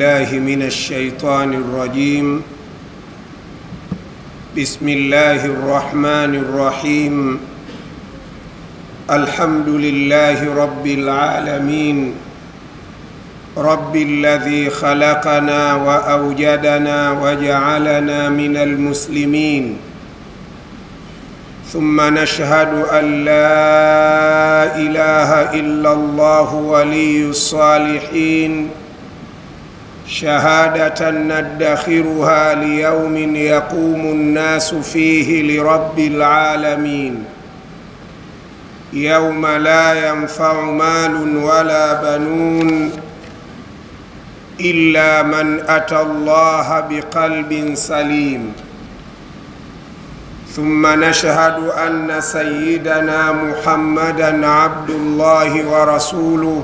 الله من الشيطان الرجيم. بسم الله الرحمن الرحيم. الحمد لله رب العالمين، رب الذي خلقنا وأوجدنا وجعلنا من المسلمين، ثم نشهد أن لا إله إلا الله ولي الصالحين، شهادة ندخرها ليوم يقوم الناس فيه لرب العالمين، يوم لا ينفع مال ولا بنون إلا من أتى الله بقلب سليم. ثم نشهد أن سيدنا محمدًا عبد الله ورسوله،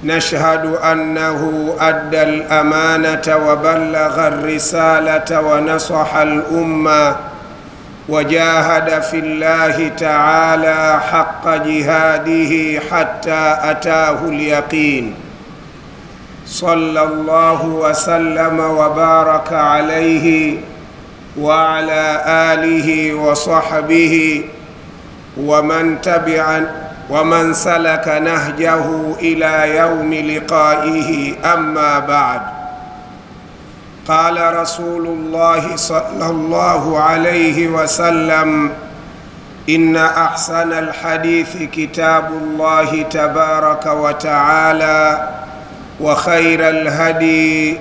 نشهد أنه أدى الأمانة وبلغ الرسالة ونصح الأمة وجاهد في الله تعالى حق جهاده حتى أتاه اليقين، صلى الله وسلم وبارك عليه وعلى آله وصحبه ومن سلك نهجه إلى يوم لقائه. أما بعد، قال رسول الله صلى الله عليه وسلم: إن أحسن الحديث كتاب الله تبارك وتعالى، وخير الهدي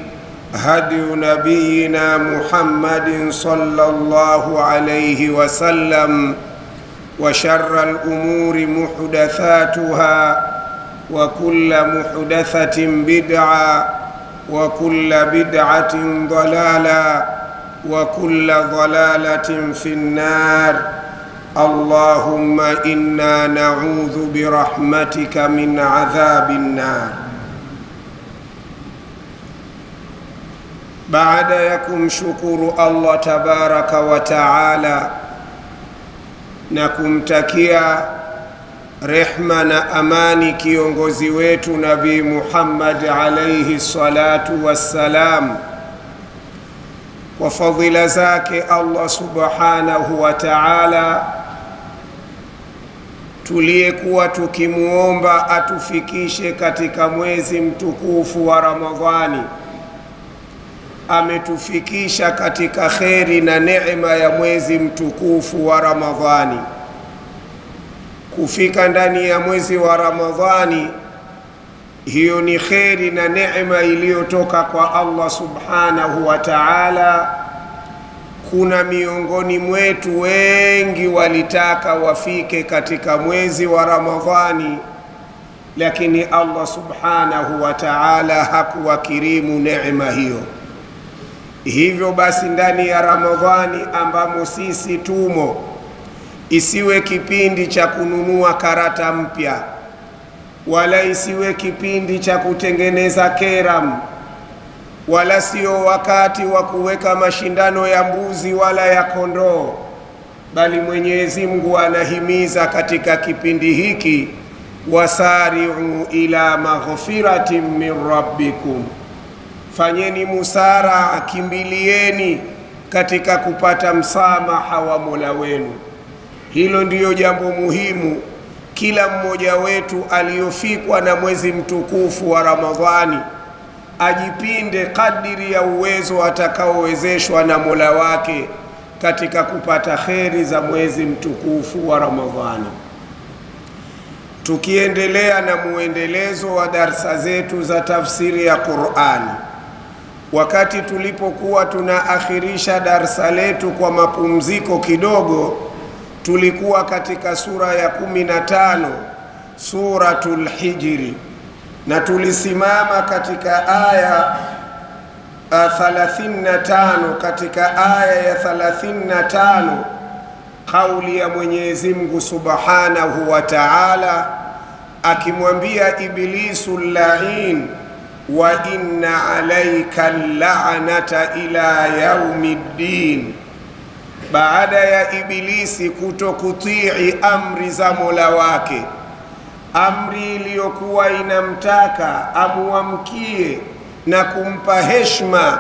هدي نبينا محمد صلى الله عليه وسلم، وشر الأمور محدثاتها، وكل محدثة بدعة، وكل بدعة ضلالة، وكل ضلالة في النار. اللهم إنا نعوذ برحمتك من عذاب النار. Baada ya kumshukuru Allah tabaraka wa taala na kumtakia rehma na amani kiongozi wetu Nabii Muhammad alayhi salatu wassalam, kwa fadhila zake Allah subhanahu wa ta'ala, tuliyekuwa tukimuomba atufikishe katika mwezi mtukufu wa Ramadhani, ametufikisha katika kheri na neema ya mwezi mtukufu wa Ramadhani. Kufika ndani ya mwezi wa Ramadhani, hiyo ni kheri na neema iliyotoka kwa Allah subhanahu wa ta'ala. Kuna miongoni mwetu wengi walitaka wafike katika mwezi wa Ramadhani, lakini Allah subhanahu wa ta'ala hakuwakirimu neema hiyo. Hivyo basi, ndani ya Ramadhani ambamo sisi tumo, isiwe kipindi cha kununua karata mpya, wala isiwe kipindi cha kutengeneza keram, wala sio wakati wa kuweka mashindano ya mbuzi wala ya kondoo, bali Mwenyezi Mungu anahimiza katika kipindi hiki: wasari'u ila maghfiratin min rabbikum, fanyeni musara, kimbilieni katika kupata msamaha wa Mola wenu. Hilo ndiyo jambo muhimu. Kila mmoja wetu aliyofikwa na mwezi mtukufu wa Ramadhani ajipinde kadiri ya uwezo atakaowezeshwa na Mola wake katika kupata kheri za mwezi mtukufu wa Ramadhani. Tukiendelea na muendelezo wa darsa zetu za tafsiri ya Qur'ani, wakati tulipokuwa tunaakhirisha darsa letu kwa mapumziko kidogo, tulikuwa katika sura ya 15, suratul Hijri, na tulisimama katika aya 35. Katika aya ya 35 kauli ya Mwenyezi Mungu subhanahu wa ta'ala akimwambia Iblisu la'in: wa inna alayka la'nata ila yaumiddin. Baada ya Ibilisi kutokutii amri za Mola wake, amri iliyokuwa inamtaka amuamkie na kumpa heshima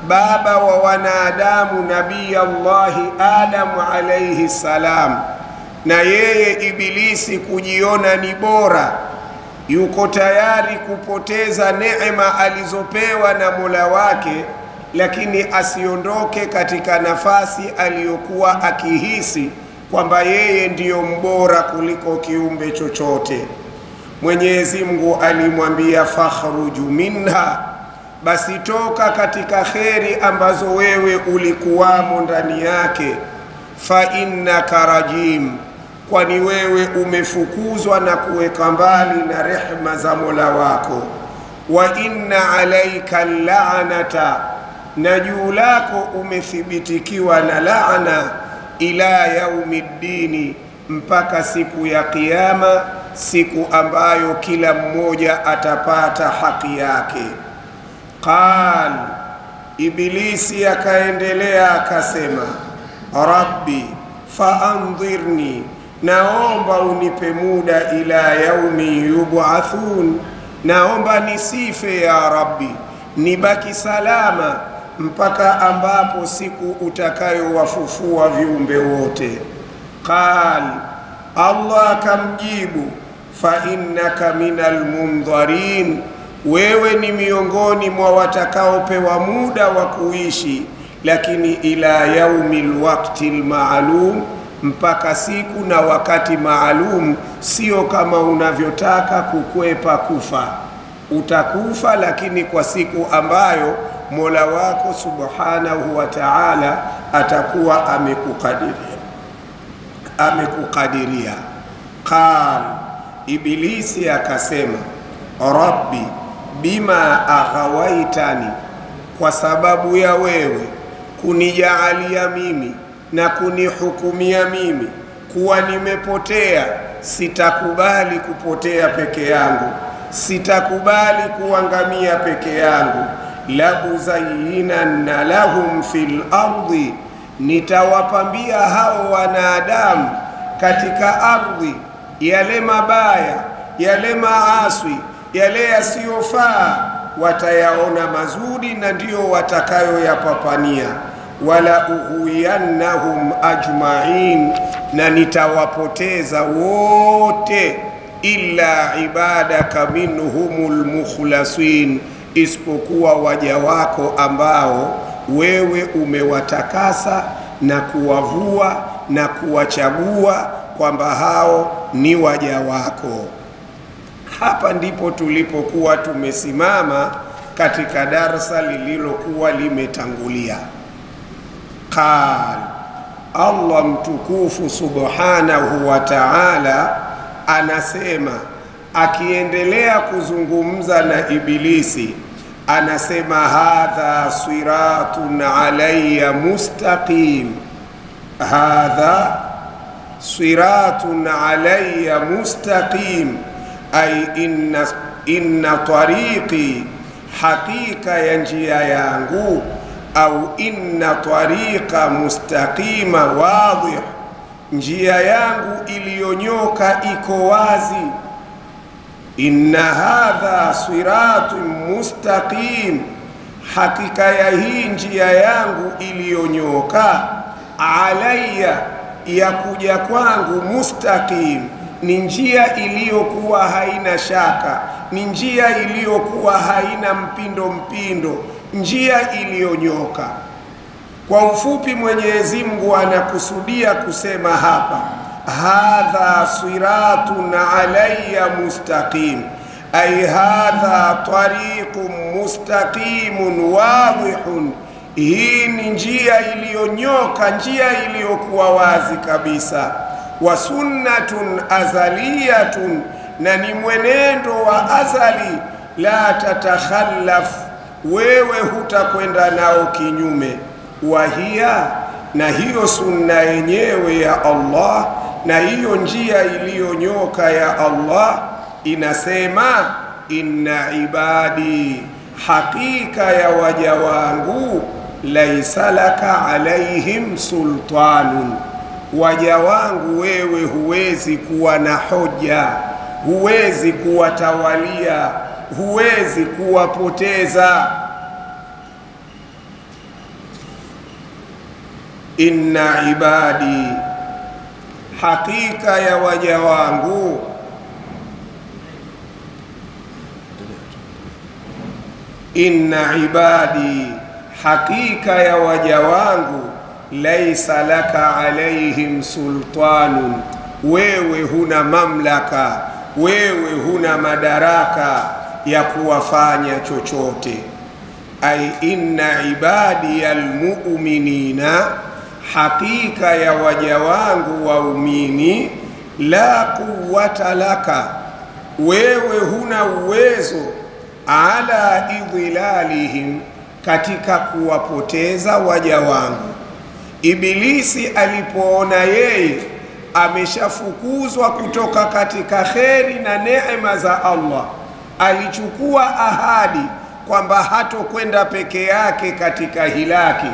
baba wa wanadamu Nabii Allahi Adam alayhi salam, na yeye Ibilisi kujiona ni bora, yuko tayari kupoteza neema alizopewa na Mola wake, lakini asiondoke katika nafasi aliyokuwa akihisi kwamba yeye ndiyo mbora kuliko kiumbe chochote. Mwenyezi Mungu alimwambia fakhruju minha, basi toka katika kheri ambazo wewe ulikuwamo ndani yake, fa innaka rajim, kwani wewe umefukuzwa na kuweka mbali na rehema za Mola wako. Wa inna alaika la'nata, na juu lako umethibitikiwa na laana, ila yaumiddini, mpaka siku ya kiyama, siku ambayo kila mmoja atapata haki yake. Qal, Ibilisi akaendelea akasema, Rabbi faandhirni, naomba unipe muda ila yaumi yub'athun, naomba nisife ya Rabbi, nibaki salama mpaka ambapo siku utakayowafufua viumbe wote. Qal, Allah akamjibu, fa innaka minal mundharin, wewe ni miongoni mwa watakaopewa muda wa kuishi, lakini ila yaumil waqtil ma'lum, mpaka siku na wakati maalum, sio kama unavyotaka kukwepa kufa. Utakufa, lakini kwa siku ambayo Mola wako subhanahu wa ta'ala atakuwa amekukadiria. Qal, Ibilisi akasema, Rabbi bima aghawaitani, kwa sababu ya wewe kunijaalia mimi na kunihukumia mimi kuwa nimepotea, sitakubali kupotea peke yangu, sitakubali kuangamia peke yangu. La uzayyinanna lahum fil ardi, nitawapambia hao wanadamu katika ardhi yale mabaya, yale maaswi, yale yasiyofaa, watayaona mazuri na ndio watakayoyapapania. Wala uhuiyannahum ajma'in, na nitawapoteza wote, illa ibadaka minhumul mukhlasin, isipokuwa waja wako ambao wewe umewatakasa na kuwavua na kuwachagua kwamba hao ni waja wako. Hapa ndipo tulipokuwa tumesimama katika darsa lililokuwa limetangulia. Qal, Allah mtukufu subhanahu wa ta'ala anasema, akiendelea kuzungumza na Ibilisi, anasema, hadha siratun alayya mustaqim, hadha siratun alayya mustaqim, ay inna tariqi, hakika ya njia yangu, au inna tariqa mustaqima wadih, njia yangu iliyonyoka iko wazi. Inna hadha siratun mustaqim, hakika ya hii njia yangu iliyonyoka, alayya, ya kuja kwangu, mustaqim, ni njia iliyokuwa haina shaka, ni njia iliyokuwa haina mpindo, njia iliyonyoka. Kwa ufupi, Mwenyezi Mungu anakusudia kusema hapa, hadha siratun alayya mustaqim, ay hadha tariqun mustaqimun wadihun, hii ni njia iliyonyoka, njia iliyokuwa wazi kabisa. Wa sunnatun azaliyatun, na ni mwenendo wa azali, la tatakhallaf, wewe hutakwenda nao kinyume. Wahia, na hiyo sunna yenyewe ya Allah, na hiyo njia iliyonyoka ya Allah inasema, inna ibadi, hakika ya waja wangu, laisa laka alaihim sultanun, waja wangu wewe huwezi kuwa na hoja, huwezi kuwatawalia, huwezi kuwapoteza. Inna ibadi, hakika ya waja wangu, inna ibadi, hakika ya waja wangu, laisa laka alaihim sultanun, wewe huna mamlaka, wewe huna madaraka ya kuwafanya chochote. Ai inna ibadi almu'minina, hakika ya waja wangu waumini, la quwwata laka, wewe huna uwezo, ala idhilalihim, katika kuwapoteza waja wangu. Ibilisi alipoona yeye ameshafukuzwa kutoka katika kheri na neema za Allah, alichukua ahadi kwamba hatokwenda peke yake katika hilaki,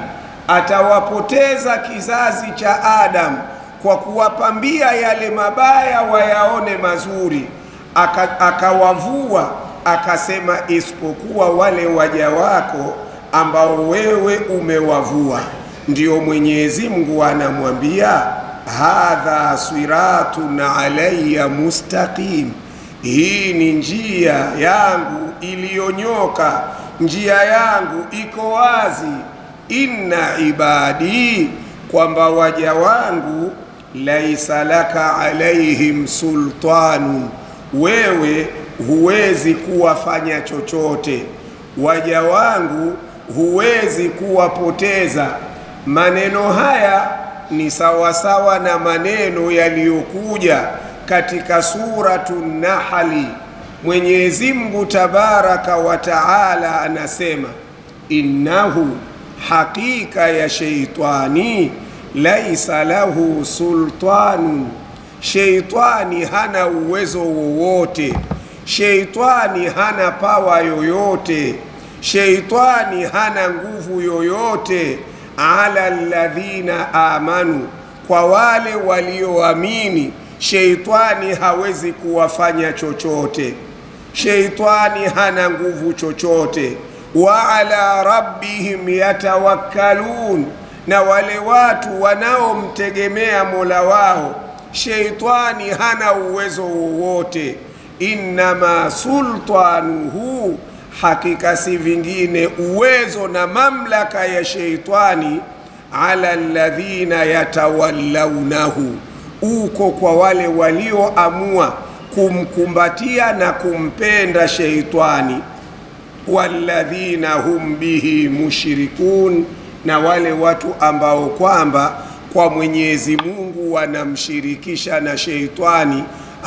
atawapoteza kizazi cha Adam kwa kuwapambia yale mabaya wayaone mazuri. Akawavua akasema, isipokuwa wale waja wako ambao wewe umewavua. Ndiyo Mwenyezi Mungu anamwambia, hadha siratun alayya mustaqim, hii ni njia yangu iliyonyoka, njia yangu iko wazi. Inna ibadi, kwamba waja wangu, laisa laka alaihim sultanu, wewe huwezi kuwafanya chochote waja wangu, huwezi kuwapoteza. Maneno haya ni sawasawa na maneno yaliyokuja katika Suratun Nahli. Mwenyezi Mungu Tabaraka wa Taala anasema, innahu, hakika ya sheitani, laisa lahu sultanun, sheitani hana uwezo wowote, sheitani hana pawa yoyote, sheitani hana nguvu yoyote, ala alladhina amanu, kwa wale walioamini. Sheitani hawezi kuwafanya chochote, sheitani hana nguvu chochote. Wa ala rabbihim yatawakkalun, na wale watu wanaomtegemea Mola wao, sheitani hana uwezo wowote. Innama sultanuhu, hakika si vingine uwezo na mamlaka ya sheitani, ala alladhina yatawallaunahu, uko kwa wale walioamua kumkumbatia na kumpenda sheitani. Walladhina hum bihi mushrikun, na wale watu ambao kwamba kwa Mwenyezi Mungu wanamshirikisha na sheitani,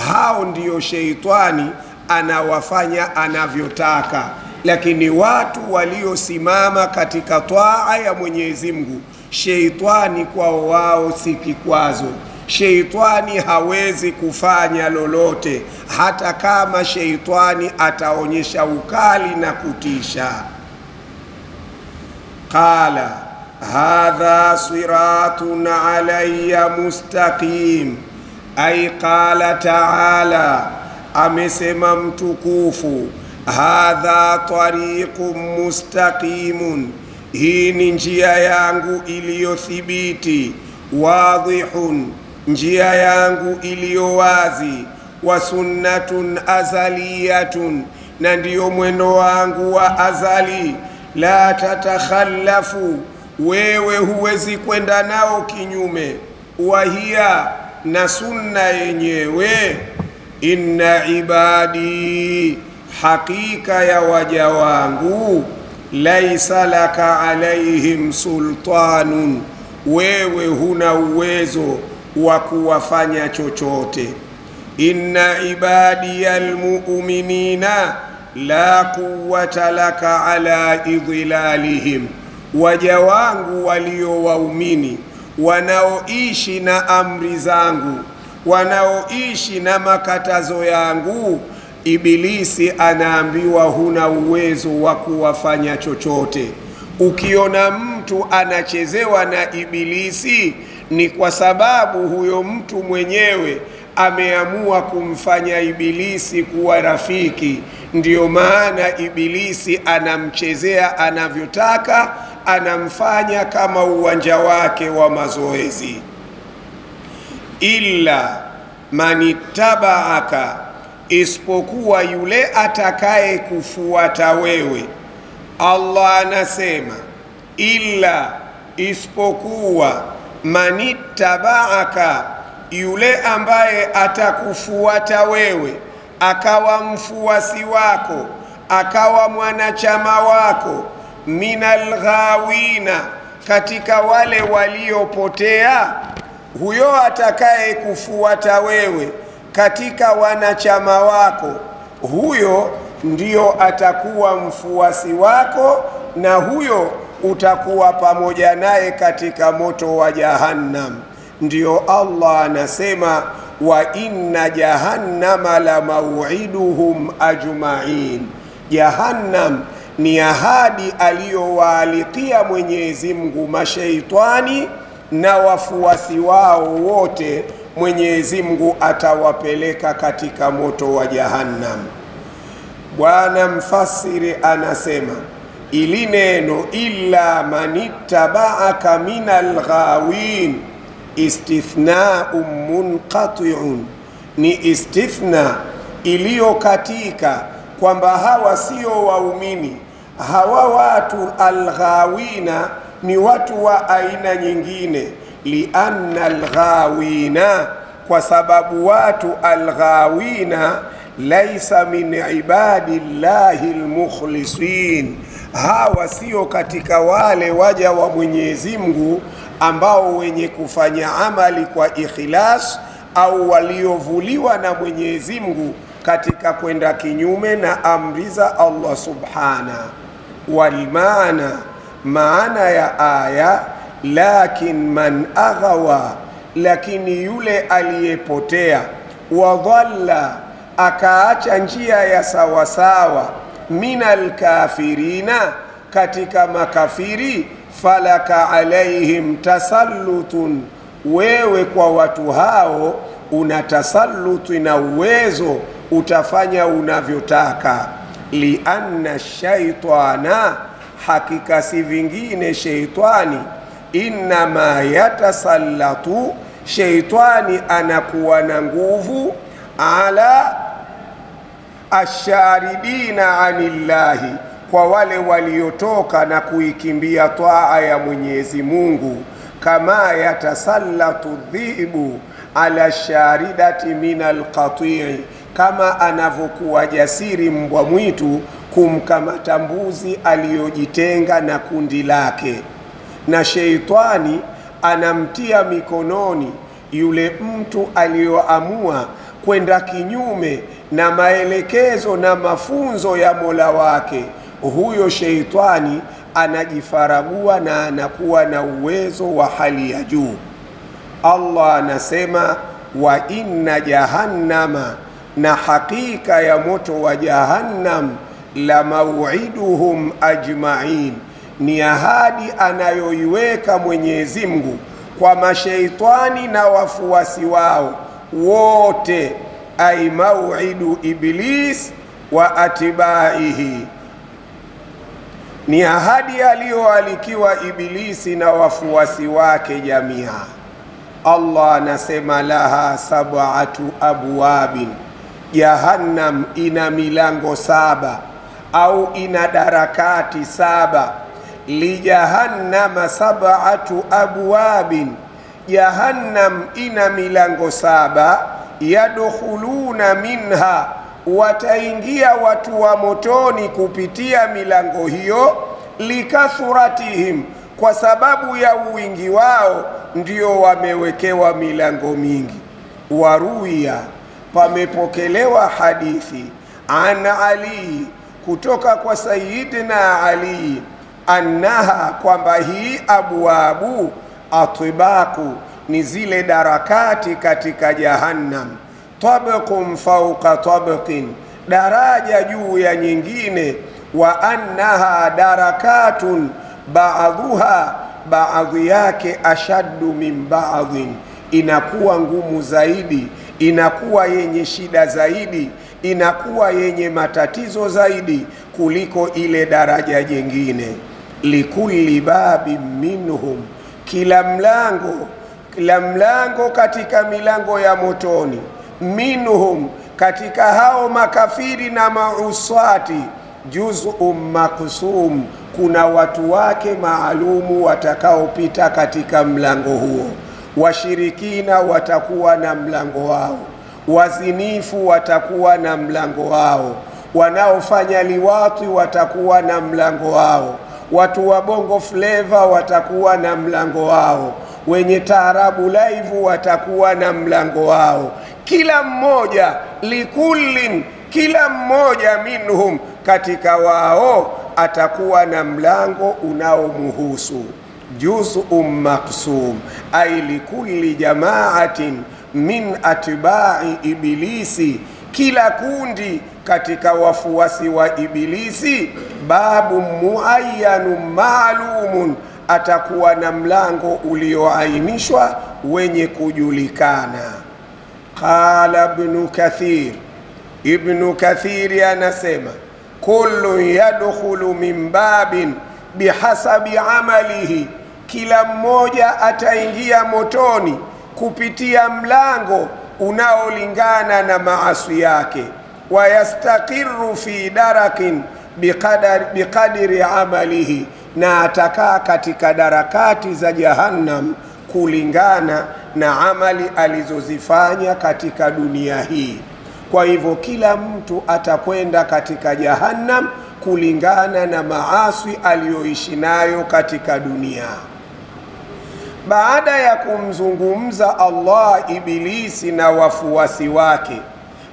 hao ndiyo sheitani anawafanya anavyotaka. Lakini watu waliosimama katika taa ya Mwenyezi Mungu, sheitani kwao wao si kikwazo. Sheitani hawezi kufanya lolote, hata kama sheitani ataonyesha ukali na kutisha. Qala hadha siratun alayya mustaqim, ay qala ta'ala, amesema mtukufu, hadha tariqun mustaqimun, hii ni njia yangu iliyothibiti, wadhihun, njia yangu iliyo wazi, wa sunnatun azaliyatun, na ndiyo mwendo wangu wa azali, la tatakhallafu, wewe huwezi kwenda nao kinyume, wahia, na sunna yenyewe. Inna ibadi, hakika ya waja wangu, laisa laka alaihim sultanun, wewe huna uwezo wa kuwafanya chochote. Inna ibadi almu'minina, la quwwata laka ala idhilalihim, waja wangu walio waumini, wanaoishi na amri zangu, wanaoishi na makatazo yangu, Ibilisi anaambiwa huna uwezo wa kuwafanya chochote. Ukiona mtu anachezewa na Ibilisi, ni kwa sababu huyo mtu mwenyewe ameamua kumfanya Ibilisi kuwa rafiki. Ndiyo maana Ibilisi anamchezea anavyotaka, anamfanya kama uwanja wake wa mazoezi. Illa manittaba'aka, isipokuwa yule atakaye kufuata wewe. Allah anasema illa, isipokuwa, manittaba'aka, yule ambaye atakufuata wewe, akawa mfuasi wako, akawa mwanachama wako, minal ghawina, katika wale waliopotea. Huyo atakaye kufuata wewe katika wanachama wako, huyo ndio atakuwa mfuasi wako, na huyo utakuwa pamoja naye katika moto wa Jahannam. Ndio Allah anasema wa inna jahannama la maw'iduhum ajma'in. Jahannam ni ahadi aliyowaalikia Mwenyezi Mungu mashaitani na wafuasi wao wote. Mwenyezi Mungu atawapeleka katika moto wa Jahannam. Bwana mfasiri anasema ili neno illa manittaba'aka minal ghawin istithna'un munqati'un, ni istithna iliyo katika kwamba hawa sio waumini. Hawa watu alghawina ni watu wa aina nyingine. Lianna alghawina, kwa sababu watu alghawina laisa min ibadillahi almukhlisin, hawa sio katika wale waja wa Mwenyezi Mungu ambao wenye kufanya amali kwa ikhlas, au waliovuliwa na Mwenyezi Mungu katika kwenda kinyume na amri za Allah subhana. Wal maana ya aya lakin man aghawa, lakini yule aliyepotea, wadhalla, akaacha njia ya sawasawa, minal kafirina, katika makafiri, falaka alaihim tasallutun, wewe kwa watu hao una tasalluti na uwezo, utafanya unavyotaka. Lianna shaitana, hakika si vingine shaitani, innama yatasallatu, shaitani anakuwa na nguvu, ala asharidina anillahi, kwa wale waliotoka na kuikimbia taa ya Mwenyezi Mungu. Kama yatasallatu dhibu ala sharidati minal qati'i, kama anavyokuwa jasiri mbwa mwitu kumkamata mbuzi aliyojitenga na kundi lake. Na sheitani anamtia mikononi yule mtu aliyoamua kwenda kinyume na maelekezo na mafunzo ya Mola wake. Huyo sheitani anajifaragua na anakuwa na uwezo wa hali ya juu. Allah anasema wa inna jahannama, na hakika ya moto wa Jahannam, la maw'iduhum ajma'in, ni ahadi anayoiweka Mwenyezi Mungu kwa mashaitani na wafuasi wao wote. Ay maw'idu iblis wa atibaihi, ni ahadi aliyoalikiwa Ibilisi na wafuasi wake jamia. Allah anasema laha sab'atu abwabin, Jahannam ina milango 7 au ina darakati 7. Li jahannama sab'atu abwabin, Jahannam ina milango 7. Yadkhuluna minha, wataingia watu wa motoni kupitia milango hiyo. Likathuratihim, kwa sababu ya uwingi wao ndio wamewekewa milango mingi. Waruya, pamepokelewa hadithi, an Ali, kutoka kwa Sayyidina Ali, annaha, kwamba hii abwabu atibaku, ni zile darakati katika Jahannam. Tabaqun fawqa tabaqin, daraja juu ya nyingine. Wa annaha darakatun ba'dhuha, baadhi yake ashaddu min ba'dhin, inakuwa ngumu zaidi inakuwa yenye shida zaidi, inakuwa yenye matatizo zaidi kuliko ile daraja jingine. Likulli babi minhum, kila mlango katika milango ya motoni, minhum, katika hao makafiri na mauswati, juz'un maqsum, kuna watu wake maalumu watakaopita katika mlango huo. Washirikina watakuwa na mlango wao, wazinifu watakuwa na mlango wao, wanaofanya liwati watakuwa na mlango wao, watu wa bongo flavor watakuwa na mlango wao, wenye taarabu live watakuwa na mlango wao. Kila mmoja, likullin, kila mmoja minhum, katika wao atakuwa na mlango unaomhusu. Juz'un maqsum, ay likulli jama'atin min atba'i ibilisi, kila kundi katika wafuasi wa Ibilisi, babu muayyanun ma'lumun, atakuwa na mlango ulioainishwa wenye kujulikana. Qala Ibn Kathir, Ibn Kathir anasema kullu yadkhulu min babin bihasabi amalihi, kila mmoja ataingia motoni kupitia mlango unaolingana na maasi yake. Wayastaqiru fi darakin biqadri amalihi, na atakaa katika darakati za Jahannam kulingana na amali alizozifanya katika dunia hii. Kwa hivyo kila mtu atakwenda katika Jahannam kulingana na maasi aliyoishi nayo katika dunia. Baada ya kumzungumza Allah Ibilisi na wafuasi wake,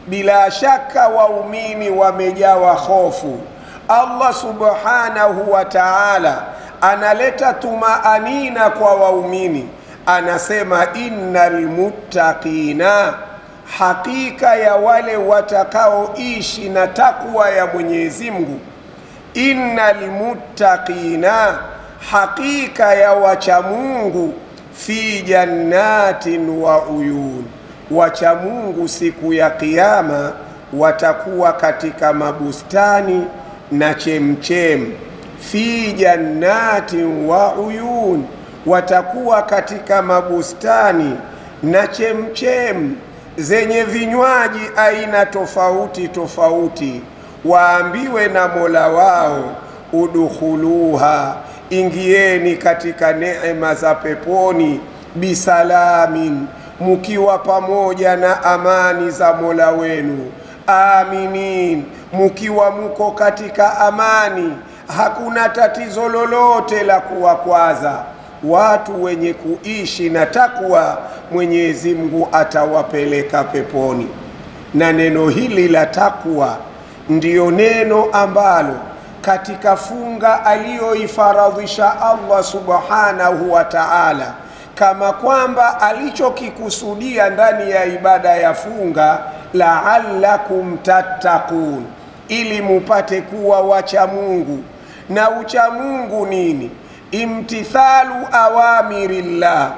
bila shaka waumini wamejawa hofu. Allah subhanahu wa ta'ala analeta tumaanina kwa waumini, anasema innal muttaqina, hakika ya wale watakaoishi na takwa ya Mwenyezi Mungu. Innal muttaqina, hakika ya wacha Mungu, fi jannatin wa uyun, wacha Mungu siku ya kiyama watakuwa katika mabustani na chemchem. Fi jannatin wa uyun, watakuwa katika mabustani na chemchem zenye vinywaji aina tofauti tofauti. Waambiwe na Mola wao, udkhuluha, ingieni katika neema za peponi, bisalamin, mukiwa pamoja na amani za Mola wenu, aminin, mukiwa muko katika amani, hakuna tatizo lolote la kuwakwaza. Watu wenye kuishi na takwa, Mwenyezi Mungu atawapeleka peponi. Na neno hili la takwa ndiyo neno ambalo katika funga aliyoifaradhisha Allah subhanahu wa ta'ala, kama kwamba alichokikusudia ndani ya ibada ya funga, la'allakum tattaqun, ili mupate kuwa wacha Mungu. Na ucha Mungu nini? Imtithalu awamirillah.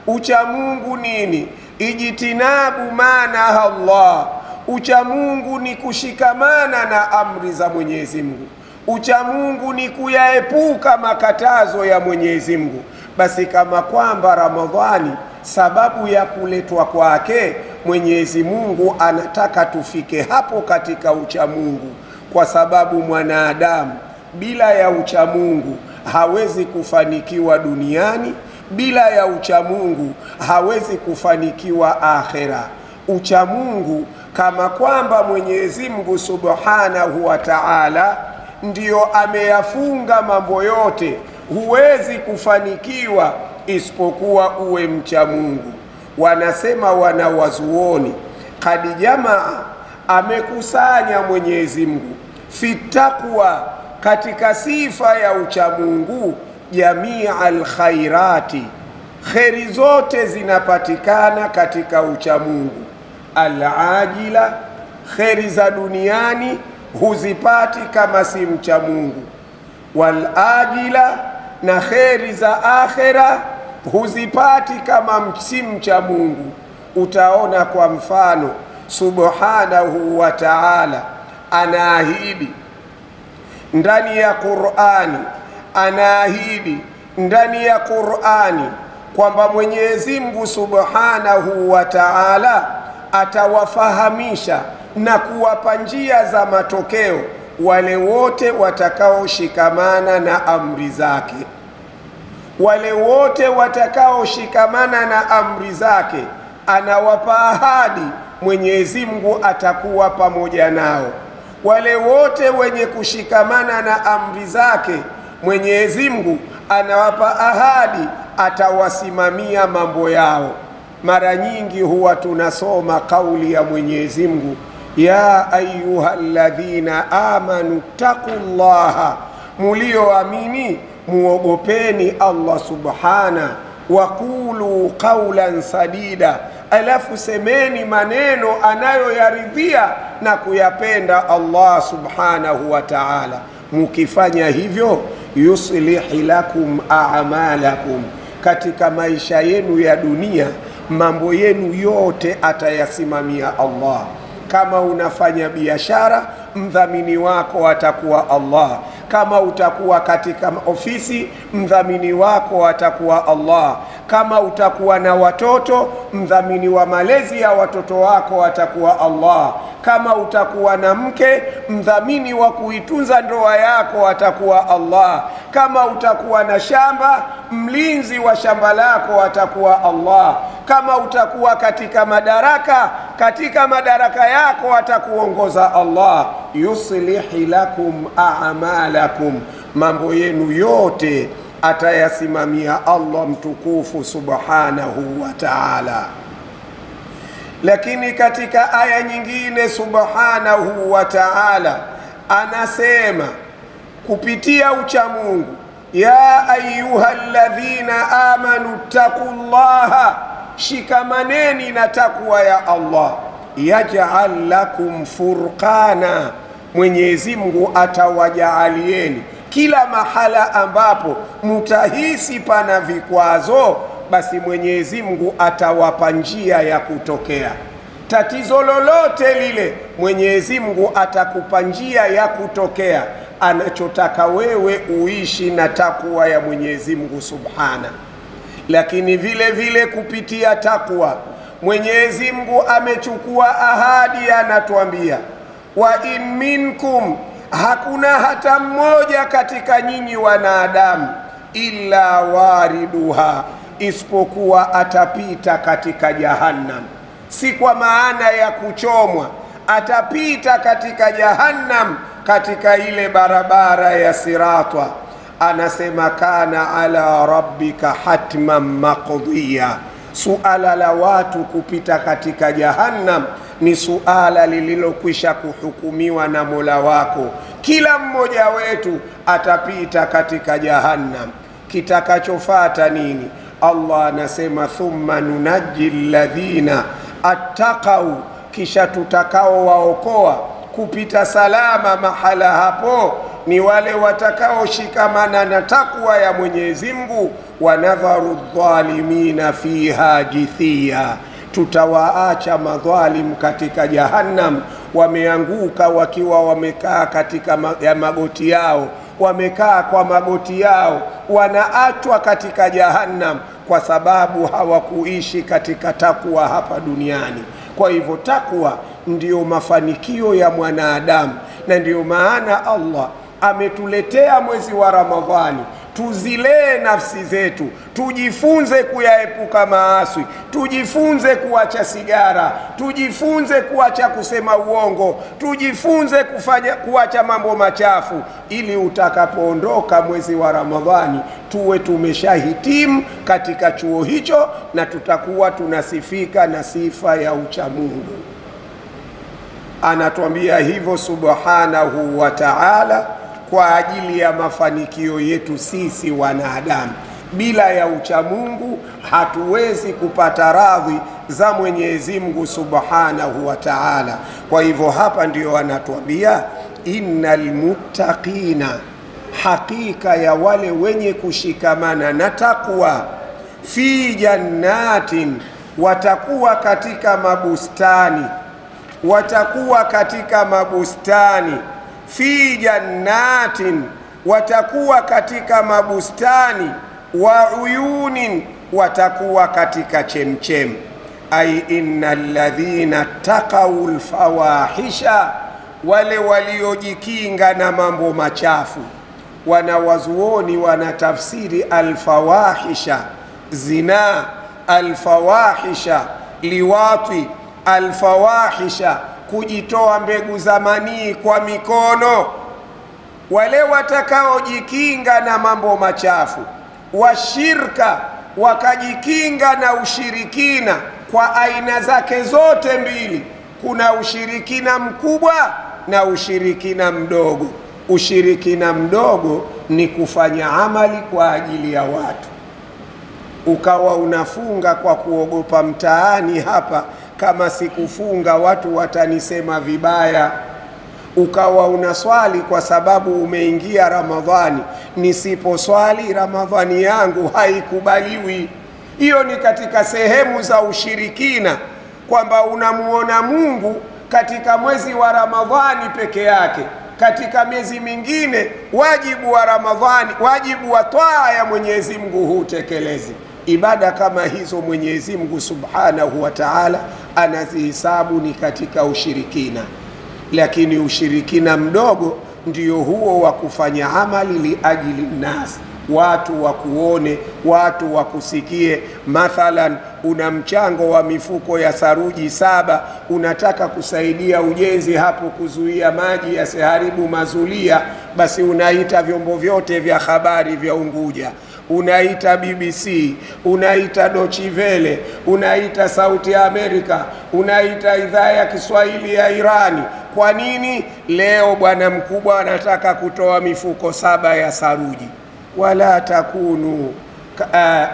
Ucha Mungu nini? Ijtinabu manaha Allah. Ucha Mungu ni kushikamana na amri za Mwenyezi Mungu. Ucha Mungu ni kuyaepuka makatazo ya Mwenyezi Mungu. Basi kama kwamba Ramadhani sababu ya kuletwa kwake, Mwenyezi Mungu anataka tufike hapo katika ucha Mungu, kwa sababu mwanadamu bila ya ucha Mungu hawezi kufanikiwa duniani, bila ya ucha Mungu hawezi kufanikiwa akhera. Ucha Mungu kama kwamba Mwenyezi Mungu subhanahu wa ta'ala ndiyo ameyafunga mambo yote, huwezi kufanikiwa isipokuwa uwe mcha Mungu. Wanasema wanawazuoni, kad jamaa, amekusanya Mwenyezi Mungu, fitakwa, katika sifa ya ucha Mungu, jamia alkhairati, kheri zote zinapatikana katika ucha Mungu. Alajila, kheri za duniani huzipati kama si mcha Mungu. Walajila, na kheri za akhera huzipati kama si mcha Mungu. utaona kwa mfano subhanahu wa ta'ala anaahidi ndani ya Qur'ani, anaahidi ndani ya Qur'ani kwamba Mwenyezi Mungu subhanahu wa ta'ala atawafahamisha na kuwapa njia za matokeo wale wote watakaoshikamana na amri zake. Wale wote watakaoshikamana na amri zake anawapa ahadi Mwenyezi Mungu atakuwa pamoja nao. Wale wote wenye kushikamana na amri zake Mwenyezi Mungu anawapa ahadi atawasimamia mambo yao. Mara nyingi huwa tunasoma kauli ya Mwenyezi Mungu, ya ayyuhalladhina amanu taqullaha, mulioamini muogopeni Allah subhana, wa qulu qawlan sadida, alafu semeni maneno anayoyaridhia na kuyapenda Allah subhanahu wa ta'ala. Mukifanya hivyo yuslihi lakum a'malakum, katika maisha yenu ya dunia mambo yenu yote atayasimamia Allah. Kama unafanya biashara, mdhamini wako atakuwa Allah. Kama utakuwa katika ofisi, mdhamini wako atakuwa Allah. Kama utakuwa na watoto, mdhamini wa malezi ya watoto wako atakuwa Allah. Kama utakuwa na mke, mdhamini wa kuitunza ndoa yako atakuwa Allah. Kama utakuwa na shamba, mlinzi wa shamba lako atakuwa Allah. Kama utakuwa katika madaraka yako atakuongoza Allah. Yuslihi lakum a'malakum, mambo yenu yote atayasimamia Allah mtukufu subhanahu wa ta'ala. Lakini katika aya nyingine subhanahu wa ta'ala anasema kupitia uchamungu, ya ayyuhalladhina amanu taqullaha, shikamaneni na takwa ya Allah, yaj'al lakum furqana, Mwenyezi Mungu atawajaalieni kila mahala ambapo mutahisi pana vikwazo, basi Mwenyezi Mungu atawapa njia ya kutokea. Tatizo lolote lile Mwenyezi Mungu atakupa njia ya kutokea. Anachotaka wewe uishi na takwa ya Mwenyezi Mungu subhana. Lakini vile vile kupitia takwa Mwenyezi Mungu amechukua ahadi, anatuambia wa in minkum, hakuna hata mmoja katika nyinyi wanadamu, illa wariduha, isipokuwa atapita katika jahannam. Si kwa maana ya kuchomwa, atapita katika jahannam, katika ile barabara ya Sirata. Anasema kana ala rabbika hatman maqdiya, suala la watu kupita katika jahannam ni suala lililokwisha kuhukumiwa na Mola wako. Kila mmoja wetu atapita katika jahannam. Kitakachofuata nini? Allah anasema thumma nunajji alladhina attaqau, kisha tutakao waokoa kupita salama mahala hapo ni wale watakao shikamana na takwa ya Mwenyezi Mungu. Wa nadharu dhalimina fiha jithiya, tutawaacha madhalim katika jahannam wameanguka wakiwa wamekaa katika magoti yao, wamekaa kwa magoti yao, wanaachwa katika jahannam kwa sababu hawakuishi katika takwa hapa duniani. Kwa hivyo takwa ndiyo mafanikio ya mwanadamu, na ndiyo maana Allah ametuletea mwezi wa Ramadhani tuzilee nafsi zetu, tujifunze kuyaepuka maasi, tujifunze kuacha sigara, tujifunze kuacha kusema uongo, tujifunze kuacha mambo machafu, ili utakapoondoka mwezi wa Ramadhani tuwe tumeshahitimu katika chuo hicho na tutakuwa tunasifika na sifa ya uchamungu. Anatuambia hivyo subhanahu wa ta'ala kwa ajili ya mafanikio yetu sisi wanadamu. Bila ya uchamungu hatuwezi kupata radhi za Mwenyezi Mungu subhanahu wa ta'ala. Kwa hivyo hapa ndio anatuambia innal muttaqina, hakika ya wale wenye kushikamana na takwa, fi jannatin, watakuwa katika mabustani, watakuwa katika mabustani, fi jannatin, watakuwa katika mabustani, wa uyunin, watakuwa katika chemchem. Ay innal ladhina taqaw alfawahisha, wale waliojikinga na mambo machafu. Wanawazuoni wanatafsiri alfawahisha zina, alfawahisha liwati, alfawahisha kujitoa mbegu za manii kwa mikono. Wale watakaojikinga na mambo machafu, washirka, wakajikinga na ushirikina kwa aina zake zote mbili. Kuna ushirikina mkubwa na ushirikina mdogo. Ushirikina mdogo ni kufanya amali kwa ajili ya watu, ukawa unafunga kwa kuogopa mtaani hapa, kama sikufunga watu watanisema vibaya. Ukawa unaswali kwa sababu umeingia Ramadhani, nisiposwali Ramadhani yangu haikubaliwi. Hiyo ni katika sehemu za ushirikina, kwamba unamuona Mungu katika mwezi wa Ramadhani peke yake. Katika miezi mingine wajibu wa Ramadhani, wajibu wa taa ya Mwenyezi Mungu hutekelezi. Ibada kama hizo Mwenyezi Mungu Subhanahu wa Ta'ala anazihisabu ni katika ushirikina. Lakini ushirikina mdogo ndio huo wa kufanya amali liajili nnas, watu wakuone, watu wakusikie. Mathalan, una mchango wa mifuko ya saruji 7, unataka kusaidia ujenzi hapo, kuzuia maji yasiharibu mazulia, basi unaita vyombo vyote vya habari vya Unguja, unaita BBC, unaita Deutsche Welle, unaita Sauti ya Amerika, unaita idhaa ya Kiswahili ya Irani. Kwa nini? Leo bwana mkubwa anataka kutoa mifuko 7 ya saruji. Wala takunu,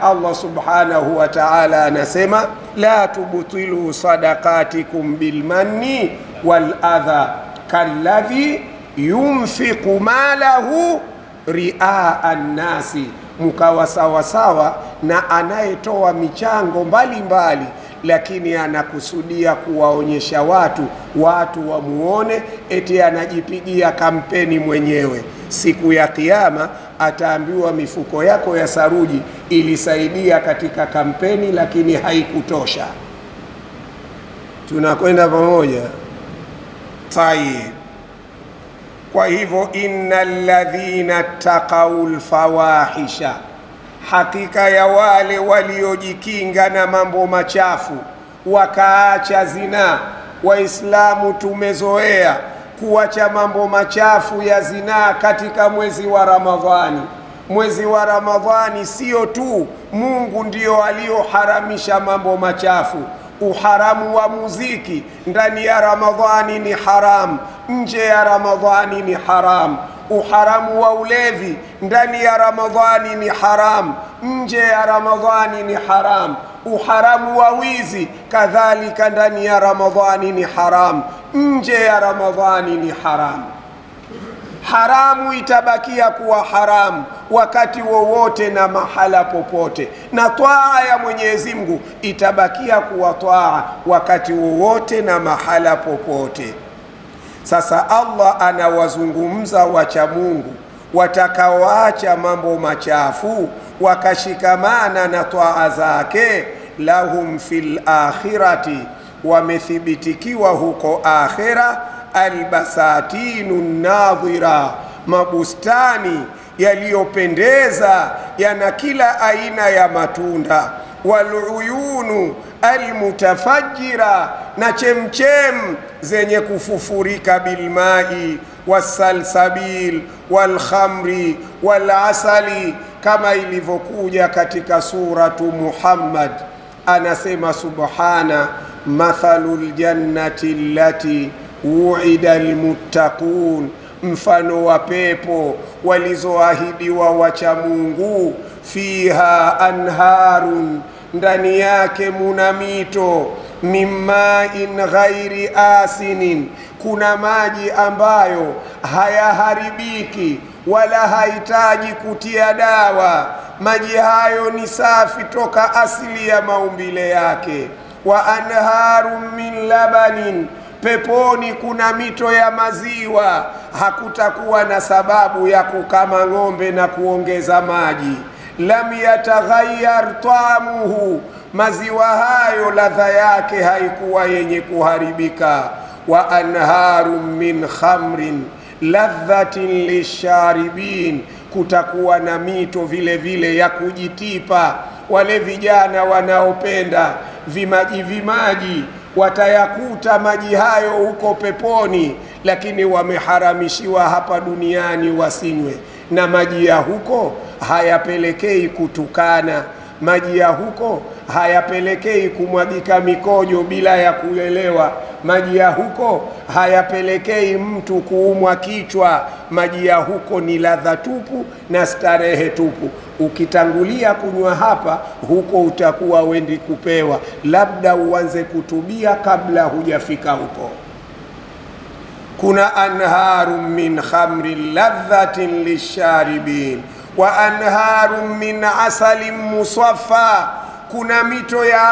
Allah Subhanahu wa Ta'ala anasema, la tubtilu sadaqatikum bilmanni wal adha kalladhi yunfiqu malahu riaa an-nasi, mkawa sawasawa na anayetoa michango mbalimbali lakini anakusudia kuwaonyesha watu wamuone, eti anajipigia kampeni mwenyewe. Siku ya Kiyama ataambiwa mifuko yako ya saruji ilisaidia katika kampeni, lakini haikutosha. Tunakwenda pamoja? Tayeb. Kwa hivyo, innal ladhina taqawul fawahisha, hakika ya wale waliojikinga na mambo machafu wakaacha zina. Waislamu tumezoea kuacha mambo machafu ya zina katika mwezi wa Ramadhani. Mwezi wa Ramadhani sio tu Mungu ndio alioharamisha mambo machafu. Uharamu wa muziki ndani ya Ramadhani ni haram, nje ya Ramadhani ni haram. Uharamu wa ulevi ndani ya Ramadhani ni haram, nje ya Ramadhani ni haram. Uharamu wa wizi kadhalika ndani ya Ramadhani ni haram, nje ya Ramadhani ni haram. Haramu itabakia kuwa haramu wakati wowote na mahala popote, na twaa ya Mwenyezi Mungu itabakia kuwa twaa wakati wowote na mahala popote. Sasa Allah anawazungumza wacha Mungu watakaoacha mambo machafu wakashikamana na twaa zake. Lahum fil akhirati, wamethibitikiwa huko akhira, albasatinu nadhira, mabustani yaliyopendeza yana kila aina ya matunda. Waluyunu almutafajjira, na chemchem zenye kufufurika. Bilmai wasalsabil walkhamri walasali, kama ilivyokuja katika suratu Muhammad. Anasema subhana, mathalul jannati allati wu'ida almuttaqun, mfano wa pepo walizoahidiwa wacha Mungu. Fiha anharun, ndani yake muna mito. Mimmain ghairi asinin, kuna maji ambayo hayaharibiki wala hahitaji kutia dawa. maji hayo ni safi toka asili ya maumbile yake. Wa anharum min labanin, peponi kuna mito ya maziwa, hakutakuwa na sababu ya kukama ng'ombe na kuongeza maji. Lam yataghayyar ta'amuhu, maziwa hayo ladha yake haikuwa yenye kuharibika. Wa anharum min khamrin ladhatin lisharibin, kutakuwa na mito vile vile ya kujitipa. Wale vijana wanaopenda vimaji watayakuta maji hayo huko peponi, lakini wameharamishiwa hapa duniani wasinywe. Na maji ya huko hayapelekei kutukana, maji ya huko hayapelekei kumwagika mikojo bila ya kuelewa, maji ya huko hayapelekei mtu kuumwa kichwa. Maji ya huko ni ladha tupu na starehe tupu. Ukitangulia kunywa hapa, huko utakuwa wendi kupewa, labda uanze kutubia kabla hujafika huko. Kuna anharum min khamrin ladhatin lisharibin wa anharum min asalin musaffa, kuna mito ya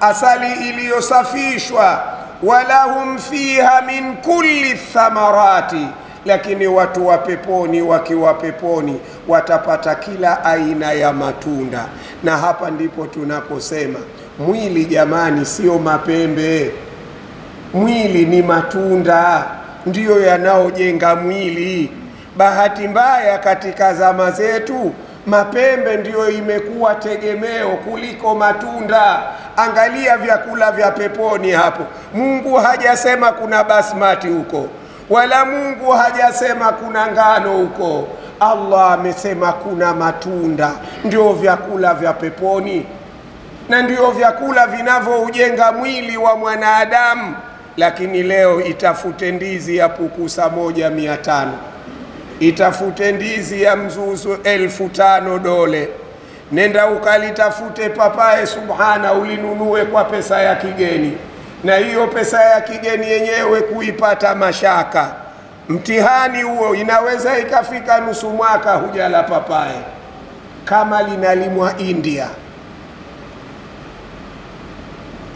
asali iliyosafishwa. Walahum fiha min kulli thamarati, lakini watu wa peponi wakiwa peponi watapata kila aina ya matunda. Na hapa ndipo tunaposema mwili jamani sio mapembe, mwili ni matunda, ndiyo yanaojenga mwili. Bahati mbaya katika zama zetu mapembe ndiyo imekuwa tegemeo kuliko matunda. Angalia vyakula vya peponi hapo, Mungu hajasema kuna basmati huko, wala Mungu hajasema kuna ngano huko. Allah amesema kuna matunda, ndio vyakula vya peponi na ndio vyakula vinavyoujenga mwili wa mwanadamu. Lakini leo itafute ndizi ya pukusa 1,500, itafute ndizi ya mzuzu 1500 dole, nenda ukalitafute papaye subhana ulinunue kwa pesa ya kigeni, na hiyo pesa ya kigeni yenyewe kuipata mashaka. Mtihani huo, inaweza ikafika nusu mwaka hujala papaye kama linalimwa India.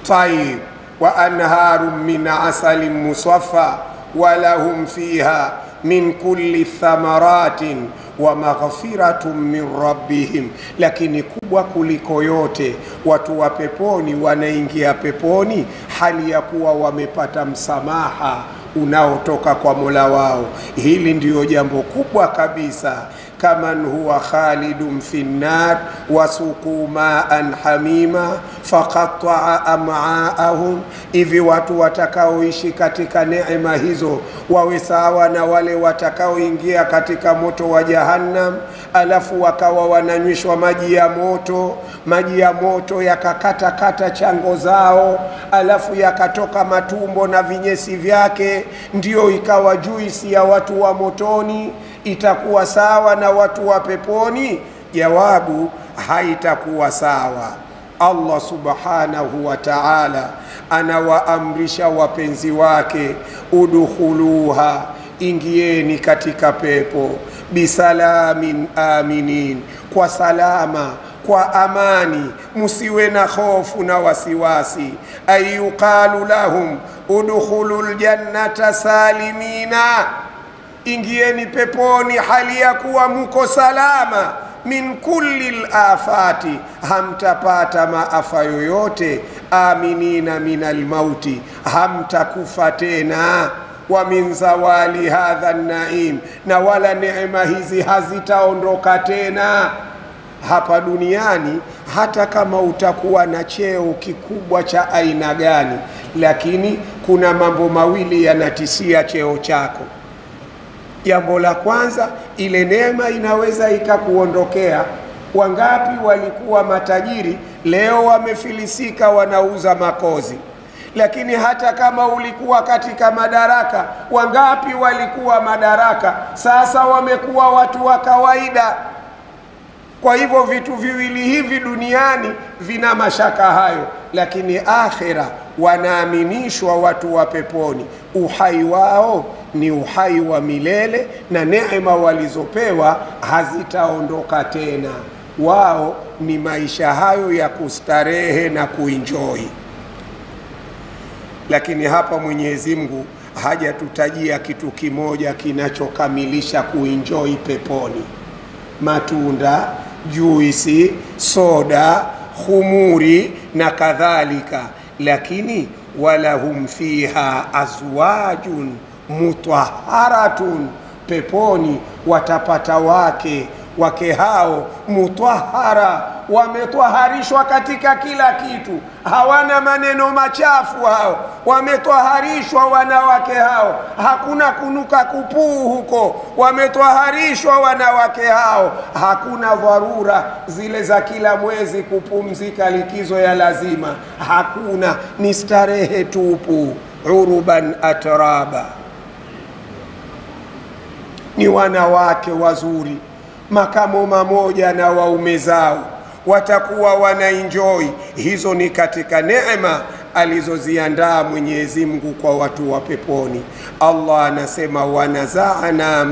Tayyib. Wa anharum min asalin musaffa walahum fiha min kulli thamaratin wa maghfiratun min rabbihim. Lakini kubwa kuliko yote, watu wa peponi wanaingia peponi hali ya kuwa wamepata msamaha unaotoka kwa Mola wao. Hili ndiyo jambo kubwa kabisa. Kaman huwa khalidun fi nnar wasuqu ma'an hamima faqatta'a am'aahum, hivi watu watakaoishi katika neema hizo wawe sawa na wale watakaoingia katika moto wa Jahannam, alafu wakawa wananywishwa maji ya moto yakakata chango zao, alafu yakatoka matumbo na vinyesi vyake, ndio ikawa juisi ya watu wa motoni. Itakuwa sawa na watu wa peponi? Jawabu, haitakuwa sawa. Allah subhanahu wa ta'ala anawaamrisha wapenzi wake, udkhuluha, ingieni katika pepo, bisalamin aminin, kwa salama, kwa amani, musiwe na hofu na wasiwasi. Ayuqalu lahum udkhulul jannata salimina, ingieni peponi hali ya kuwa mko salama. Min kulli al-afati, hamtapata maafa yoyote. Aminina minal mauti, hamtakufa tena. Wa min zawali hadha an-naim, na wala neema hizi hazitaondoka tena hapa duniani. Hata kama utakuwa na cheo kikubwa cha aina gani, lakini kuna mambo mawili yanatisia cheo chako. Jambo la kwanza, ile neema inaweza ikakuondokea. Wangapi walikuwa matajiri leo wamefilisika, wanauza makozi. Lakini hata kama ulikuwa katika madaraka, wangapi walikuwa madaraka sasa wamekuwa watu wa kawaida. Kwa hivyo vitu viwili hivi duniani vina mashaka hayo, lakini akhira wanaaminishwa watu wa peponi, uhai wao ni uhai wa milele na neema walizopewa hazitaondoka tena. wao ni maisha hayo ya kustarehe na kuenjoy. Lakini hapa Mwenyezi Mungu hajatutajia kitu kimoja kinachokamilisha kuenjoy peponi: matunda, juisi, soda, khumuri na kadhalika. Lakini walahum fiha azwajun mutahharatun, peponi watapata wake hao mutahhara, wametwaharishwa katika kila kitu, hawana maneno machafu hao, wametwaharishwa wanawake hao, hakuna kunuka kupuu huko, wametwaharishwa wanawake hao, hakuna dharura zile za kila mwezi kupumzika, likizo ya lazima, hakuna, ni starehe tupu. Uruban atraba, ni wanawake wazuri makamo mamoja na waume zao, watakuwa wanaenjoy. Hizo ni katika neema alizoziandaa Mwenyezi Mungu kwa watu wa peponi. Allah anasema wanaza'ana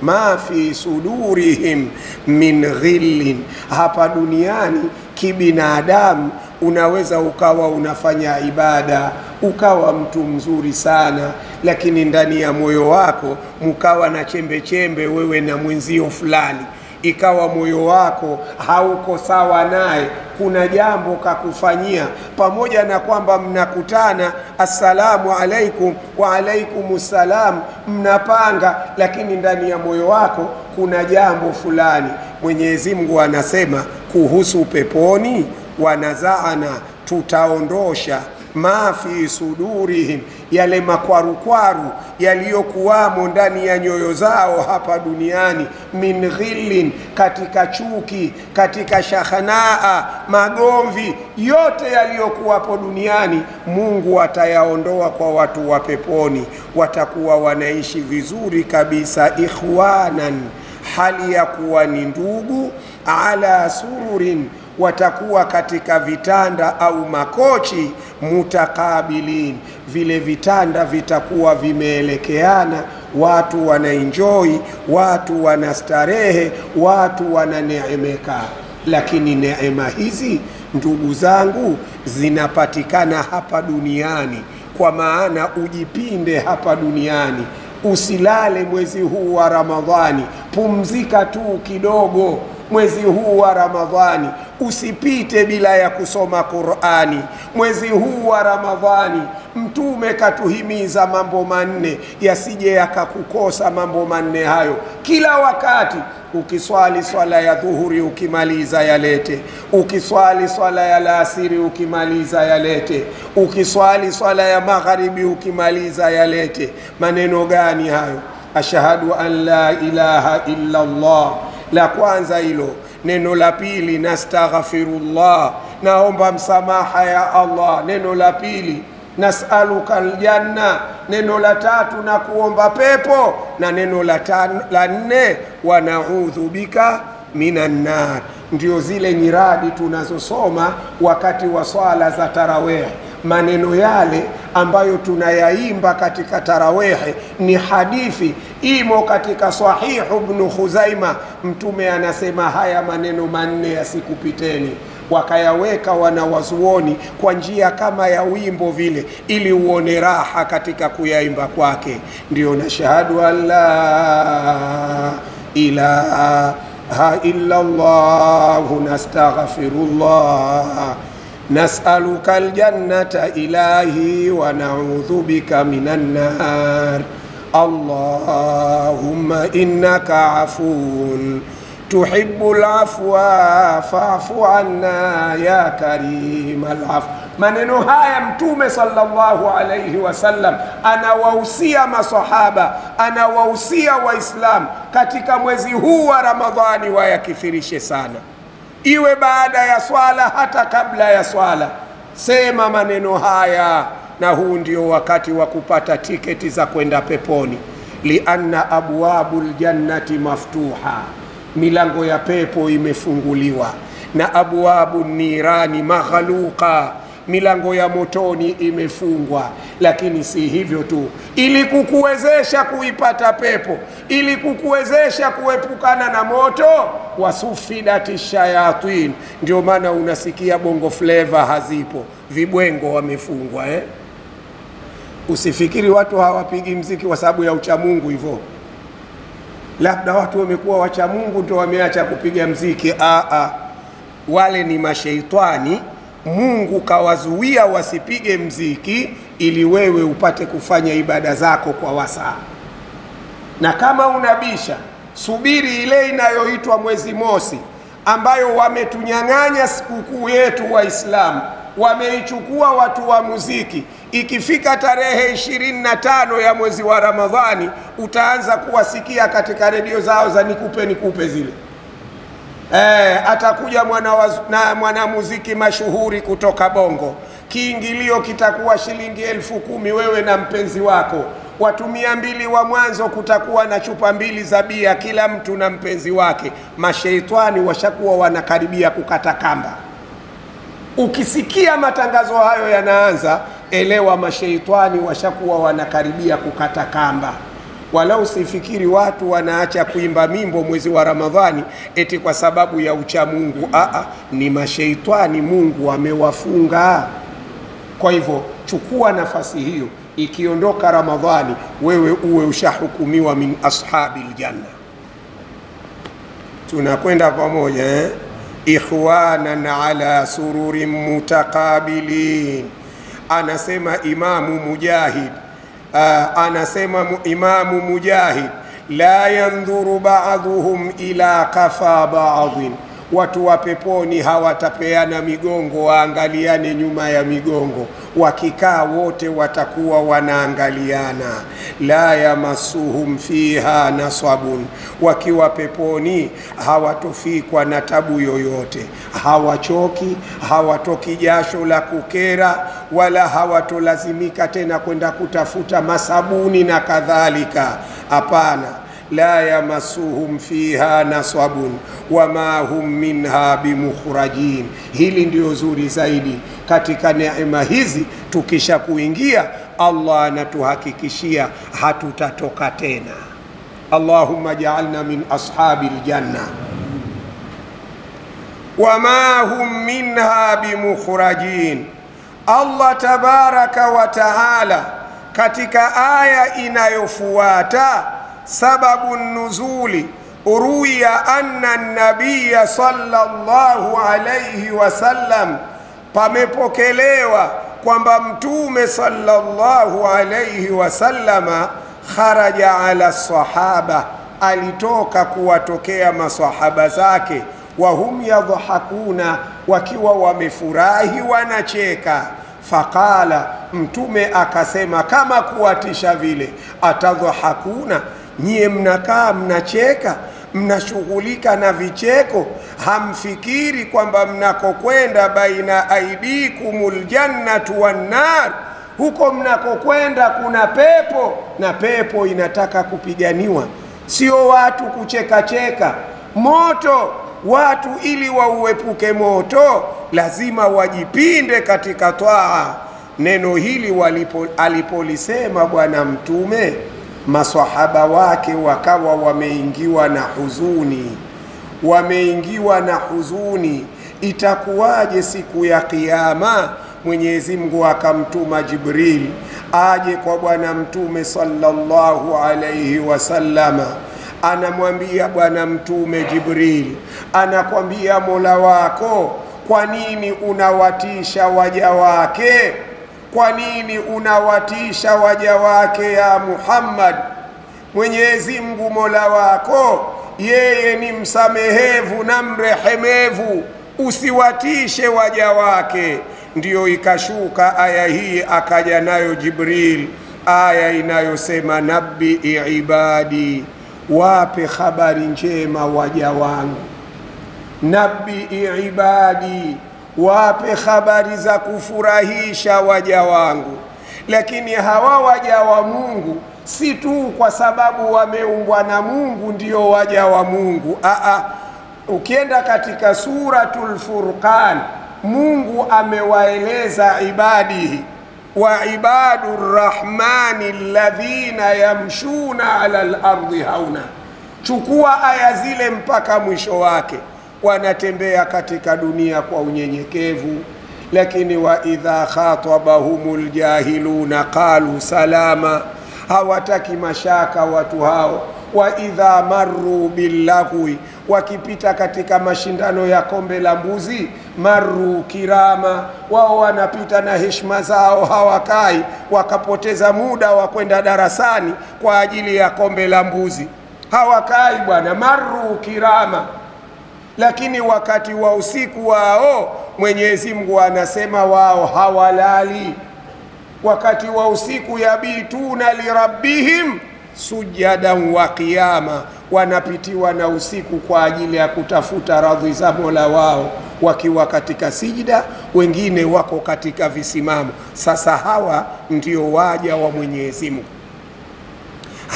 ma fi sudurihim min ghillin. Hapa duniani kibinadamu unaweza ukawa unafanya ibada, ukawa mtu mzuri sana, lakini ndani ya moyo wako mkawa na chembe chembe wewe na mwenzio fulani, ikawa moyo wako hauko sawa naye, kuna jambo kakufanyia, pamoja na kwamba mnakutana assalamu alaikum wa alaikumussalam, mnapanga, lakini ndani ya moyo wako kuna jambo fulani. Mwenyezi Mungu anasema kuhusu peponi, wanazaana, tutaondosha ma fi sudurihim, yale makwarukwaru yaliyokuwamo ndani ya nyoyo zao hapa duniani, min ghillin, katika chuki, katika shakhanaa, magomvi, yote yaliyokuwapo duniani Mungu atayaondoa kwa watu wa peponi. Watakuwa wanaishi vizuri kabisa, ikhwanan, hali ya kuwa ni ndugu, ala sururin, watakuwa katika vitanda au makochi, mutakabilin, vile vitanda vitakuwa vimeelekeana, watu wanaenjoy, watu wanastarehe, watu wananeemeka. Lakini neema hizi ndugu zangu zinapatikana hapa duniani, kwa maana ujipinde hapa duniani. Usilale mwezi huu wa Ramadhani, pumzika tu kidogo mwezi huu wa Ramadhani, usipite bila ya kusoma Qur'ani. Mwezi huu wa Ramadhani Mtume katuhimiza mambo manne, yasije yakakukosa mambo manne hayo. Kila wakati ukiswali swala ya dhuhuri ukimaliza yalete, ukiswali swala ya alasiri ukimaliza yalete, ukiswali swala ya magharibi ukimaliza yalete. Maneno gani hayo? Ashhadu an la ilaha illa Allah, la kwanza hilo. Neno la pili, nastaghfirullah, naomba msamaha ya Allah. Neno la pili, nas'aluka aljanna. Neno la tatu, na kuomba pepo. Na neno la nne, wa na'udhu bika minan nar. Ndio zile nyiradi tunazosoma wakati wa swala za tarawih. Maneno yale ambayo tunayaimba katika tarawehe ni hadithi, imo katika Sahihu Ibn Khuzaima. Mtume anasema haya maneno manne yasikupiteni, wakayaweka wanawazuoni kwa njia kama ya wimbo vile, ili uone raha katika kuyaimba kwake. Ndio nashhadu an la ilaha illa Allah, nastaghfirullah, nas'aluka aljannata ilahi wa na'udhu bika minan nar. Allahumma innaka afuun tuhibbul afwa fa'fu anna ya karimal afw. Maneno haya Mtume sallallahu alayhi wasallam anawahusia masahaba, anawahusia Waislamu katika mwezi huu wa Ramadhani wayakithirishe sana, iwe baada ya swala hata kabla ya swala. Sema maneno haya, na huu ndio wakati wa kupata tiketi za kwenda peponi. Lianna abwabul jannati maftuha, milango ya pepo imefunguliwa, na abwabu nirani maghluqa, milango ya motoni imefungwa. Lakini si hivyo tu, ili kukuwezesha kuipata pepo, ili kukuwezesha kuepukana na moto, wasufidati shayatin. Ndio maana unasikia bongo flavor hazipo, vibwengo wamefungwa Usifikiri watu hawapigi mziki kwa sababu ya uchamungu hivyo. Labda watu wamekuwa wachamungu ndio wameacha kupiga mziki. Wale ni mashaitani. Mungu kawazuia wasipige mziki ili wewe upate kufanya ibada zako kwa wasaa. Na kama unabisha, subiri ile inayoitwa mwezi mosi, ambayo wametunyang'anya sikukuu yetu Waislamu, wameichukua watu wa muziki. Ikifika tarehe 25 ya mwezi wa Ramadhani, utaanza kuwasikia katika redio zao za nikupe zile. Atakuja mwanamuziki mashuhuri kutoka Bongo, kiingilio kitakuwa shilingi 10,000 wewe na mpenzi wako. Watu 200 wa mwanzo kutakuwa na chupa 2 za bia, kila mtu na mpenzi wake. Mashaitani washakuwa wanakaribia kukata kamba. Ukisikia matangazo hayo yanaanza, elewa mashaitani washakuwa wanakaribia kukata kamba. Wala usifikiri watu wanaacha kuimba mimbo mwezi wa Ramadhani eti kwa sababu ya uchamungu. Ni mashaitani Mungu amewafunga. Kwa hivyo chukua nafasi hiyo, ikiondoka Ramadhani wewe uwe ushahukumiwa min ashabil janna. Tunakwenda pamoja ikhwanan ala sururin mutakabilin. Anasema Imamu Mujahid, la yandhuru ba'dhuhum ila kafa ba'dhin. Watu wa peponi hawatapeana migongo, waangaliane nyuma ya migongo. Wakikaa wote watakuwa wanaangaliana. La yamassuhum fiha nasabun. Wakiwa peponi hawatofikwa na tabu yoyote. Hawachoki, hawatoki jasho la kukera, wala hawatolazimika tena kwenda kutafuta masabuni na kadhalika. Hapana. La yamassuhum fiha nasabun wama hum minha bimukhrajin. Hili ndio zuri zaidi katika neema hizi. Tukisha kuingia, Allah anatuhakikishia hatutatoka tena. Allahumma ja'alna min ashabil janna. Wama hum minha bimukhrajin. Allah tabaraka wa taala katika aya inayofuata, sababu nuzuli, ruya anna nabiyya sallallahu alayhi wasallam, pamepokelewa kwamba mtume sallallahu alayhi wasallama kharaja ala sahaba, alitoka kuwatokea masahaba zake, wahum yadhahakuna, wakiwa wamefurahi wanacheka. Faqala, mtume akasema kama kuwatisha vile, atadhahakuna, nyie mnakaa mnacheka, mnashughulika na vicheko, hamfikiri kwamba mnakokwenda baina aidikumul jannatu wan nar, huko mnakokwenda kuna pepo na pepo inataka kupiganiwa, sio watu kucheka cheka. Moto, watu ili wauepuke moto lazima wajipinde katika twaa. Neno hili alipolisema bwana mtume, maswahaba wake wakawa wameingiwa na huzuni. Itakuwaje siku ya kiyama? Mwenyezi Mungu akamtuma Jibril aje kwa bwana mtume sallallahu alayhi wasallama. Anamwambia bwana mtume Jibril, anakwambia Mola wako, kwa nini unawatisha waja wake? Kwa nini unawatisha waja wake ya Muhammad? Mwenyezi Mungu Mola wako yeye ni msamehevu na mrehemevu, usiwatishe waja wake. Ndiyo ikashuka aya hii, akaja nayo Jibril, aya inayosema nabbi ibadi, wape habari njema waja wangu. Nabbi ibadi, wape habari za kufurahisha waja wangu. Lakini hawa waja wa Mungu si tu kwa sababu wameumbwa na Mungu ndio waja wa Mungu. Ukienda katika suratul Furqan, Mungu amewaeleza ibadihi, wa ibadur rahmani alladhina yamshuna ala al-ardi hauna. Chukua aya zile mpaka mwisho wake. Wanatembea katika dunia kwa unyenyekevu, lakini wa idha khatabahumul jahiluna qalu salama, hawataki mashaka watu hao. Wa idha marru billahwi, wakipita katika mashindano ya kombe la mbuzi, marru kirama, wao wanapita na heshima zao, hawakai wakapoteza muda wa kwenda darasani kwa ajili ya kombe la mbuzi. Hawakai bwana, marru kirama. Lakini wakati wa usiku wao Mwenyezi Mungu anasema wao hawalali. Wakati wa usiku yabituna lirabbihim sujadan wa qiyama, wanapitiwa na usiku kwa ajili ya kutafuta radhi za Mola wao, wakiwa katika sijida, wengine wako katika visimamo. Sasa hawa ndio waja wa Mwenyezi Mungu.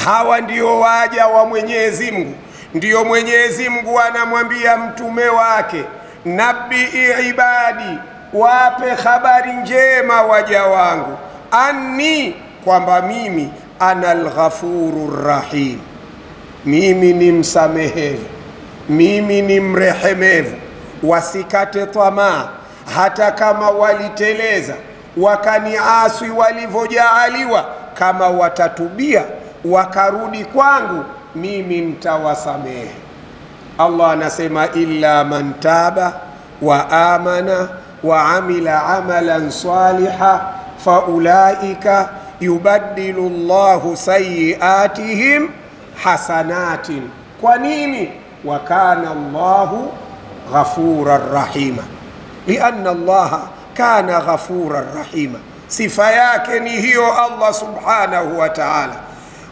Hawa ndio waja wa Mwenyezi Mungu. Ndio Mwenyezi Mungu anamwambia mtume wake, nabii ibadi, wape habari njema waja wangu, anni, kwamba mimi anal ghafurur rahim, mimi ni msamehevu, mimi ni mrehemevu. Wasikate tamaa, hata kama waliteleza wakaniasi walivyojaaliwa, kama watatubia wakarudi kwangu, mimi nitawasamehe. Allah anasema illa man taba wa amana wa amila amalan saliha faulaika yubaddilu Allahu sayiatihim hasanatin. Kwa nini? Wa kana Allahu ghafuran rahima, lianna Allaha kana ghafuran rahima. Sifa yake ni hiyo Allah subhanahu wa ta'ala.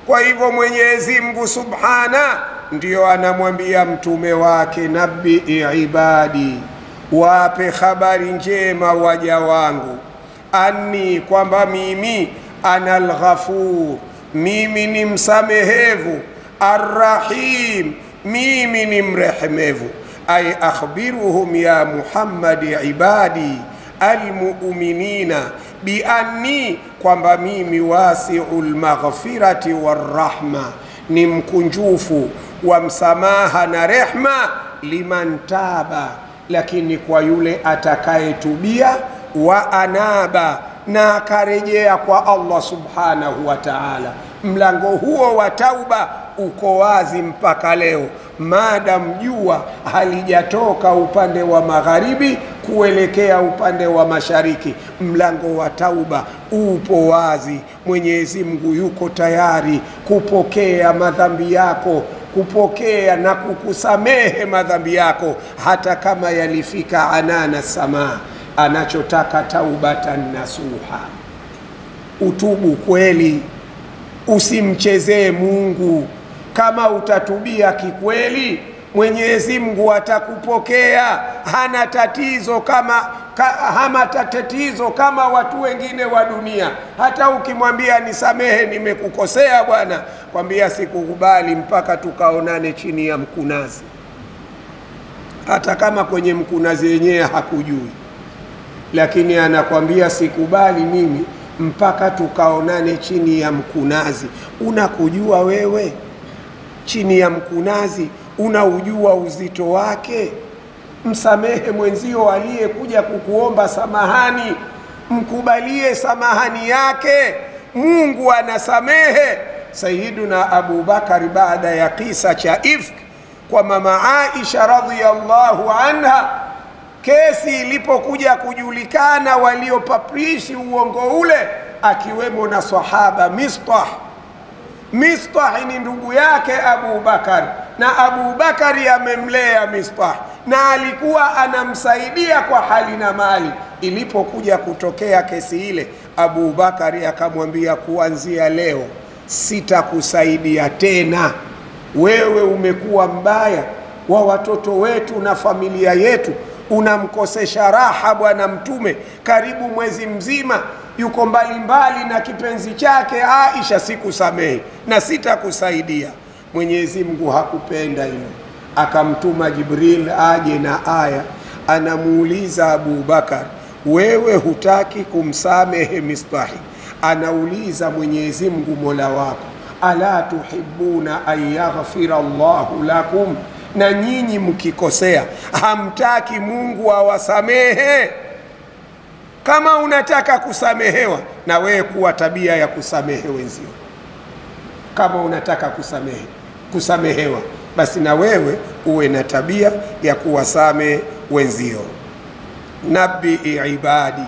Kwa hivyo Mwenyezi Mungu subhana ndio anamwambia mtume wake, nabii ibadi, wape habari njema waja wangu, anni, kwamba mimi anal ghafur, mimi ni msamehevu, arrahim, mimi ni mrehemevu. Ay akhbiruhum ya Muhammad ibadi almu'minina bi anni, kwamba mimi wasi'ul maghfirati warrahma, ni mkunjufu wa msamaha na rehma, liman taba, lakini kwa yule atakayetubia, wa anaba, na akarejea kwa Allah subhanahu wa ta'ala. Mlango huo wa tauba uko wazi mpaka leo, maadamu jua halijatoka upande wa magharibi kuelekea upande wa mashariki. Mlango wa tauba upo wazi. Mwenyezi Mungu yuko tayari kupokea madhambi yako, kupokea na kukusamehe madhambi yako, hata kama yalifika anana samaa. Anachotaka taubatan nasuha, utubu kweli, usimchezee Mungu. Kama utatubia kikweli, Mwenyezi Mungu atakupokea. Hana tatizo kama watu wengine wa dunia. Hata ukimwambia nisamehe, nimekukosea bwana, kwambia sikukubali mpaka tukaonane chini ya mkunazi, hata kama kwenye mkunazi yenyewe hakujui, lakini anakwambia sikubali mimi mpaka tukaonane chini ya mkunazi. Unakujua wewe chini ya mkunazi? Unaujua uzito wake? Msamehe mwenzio aliyekuja kukuomba samahani, mkubalie samahani yake. Mungu anasamehe. Sayyiduna Abu Bakari, baada ya kisa cha ifk kwa mama Aisha radhiyallahu anha, kesi ilipokuja kujulikana, waliopaprishi uongo ule akiwemo na sahaba Mistah. Mistah ni ndugu yake Abu Bakari, na Abu Bakari amemlea Mistah na alikuwa anamsaidia kwa hali na mali. Ilipokuja kutokea kesi ile, Abu Bakari akamwambia, kuanzia leo sitakusaidia tena, wewe umekuwa mbaya wa watoto wetu na familia yetu, unamkosesha raha bwana mtume karibu mwezi mzima, yuko mbali na kipenzi chake Aisha, sikusamehe na sitakusaidia. Mwenyezi Mungu hakupenda hilo, akamtuma Jibril aje na aya, anamuuliza Abu Bakar, wewe hutaki kumsamehe Mistahi? Anauliza Mwenyezi Mungu Mola wako ala tuhibbuna an yaghfira Allahu lakum, na nyinyi mkikosea hamtaki Mungu awasamehe? Kama unataka kusamehewa, na wewe kuwa tabia ya kusamehe wenzio. Kama unataka kusamehewa, basi na wewe uwe na tabia ya kuwasamehe wenzio. Nabi ibadi,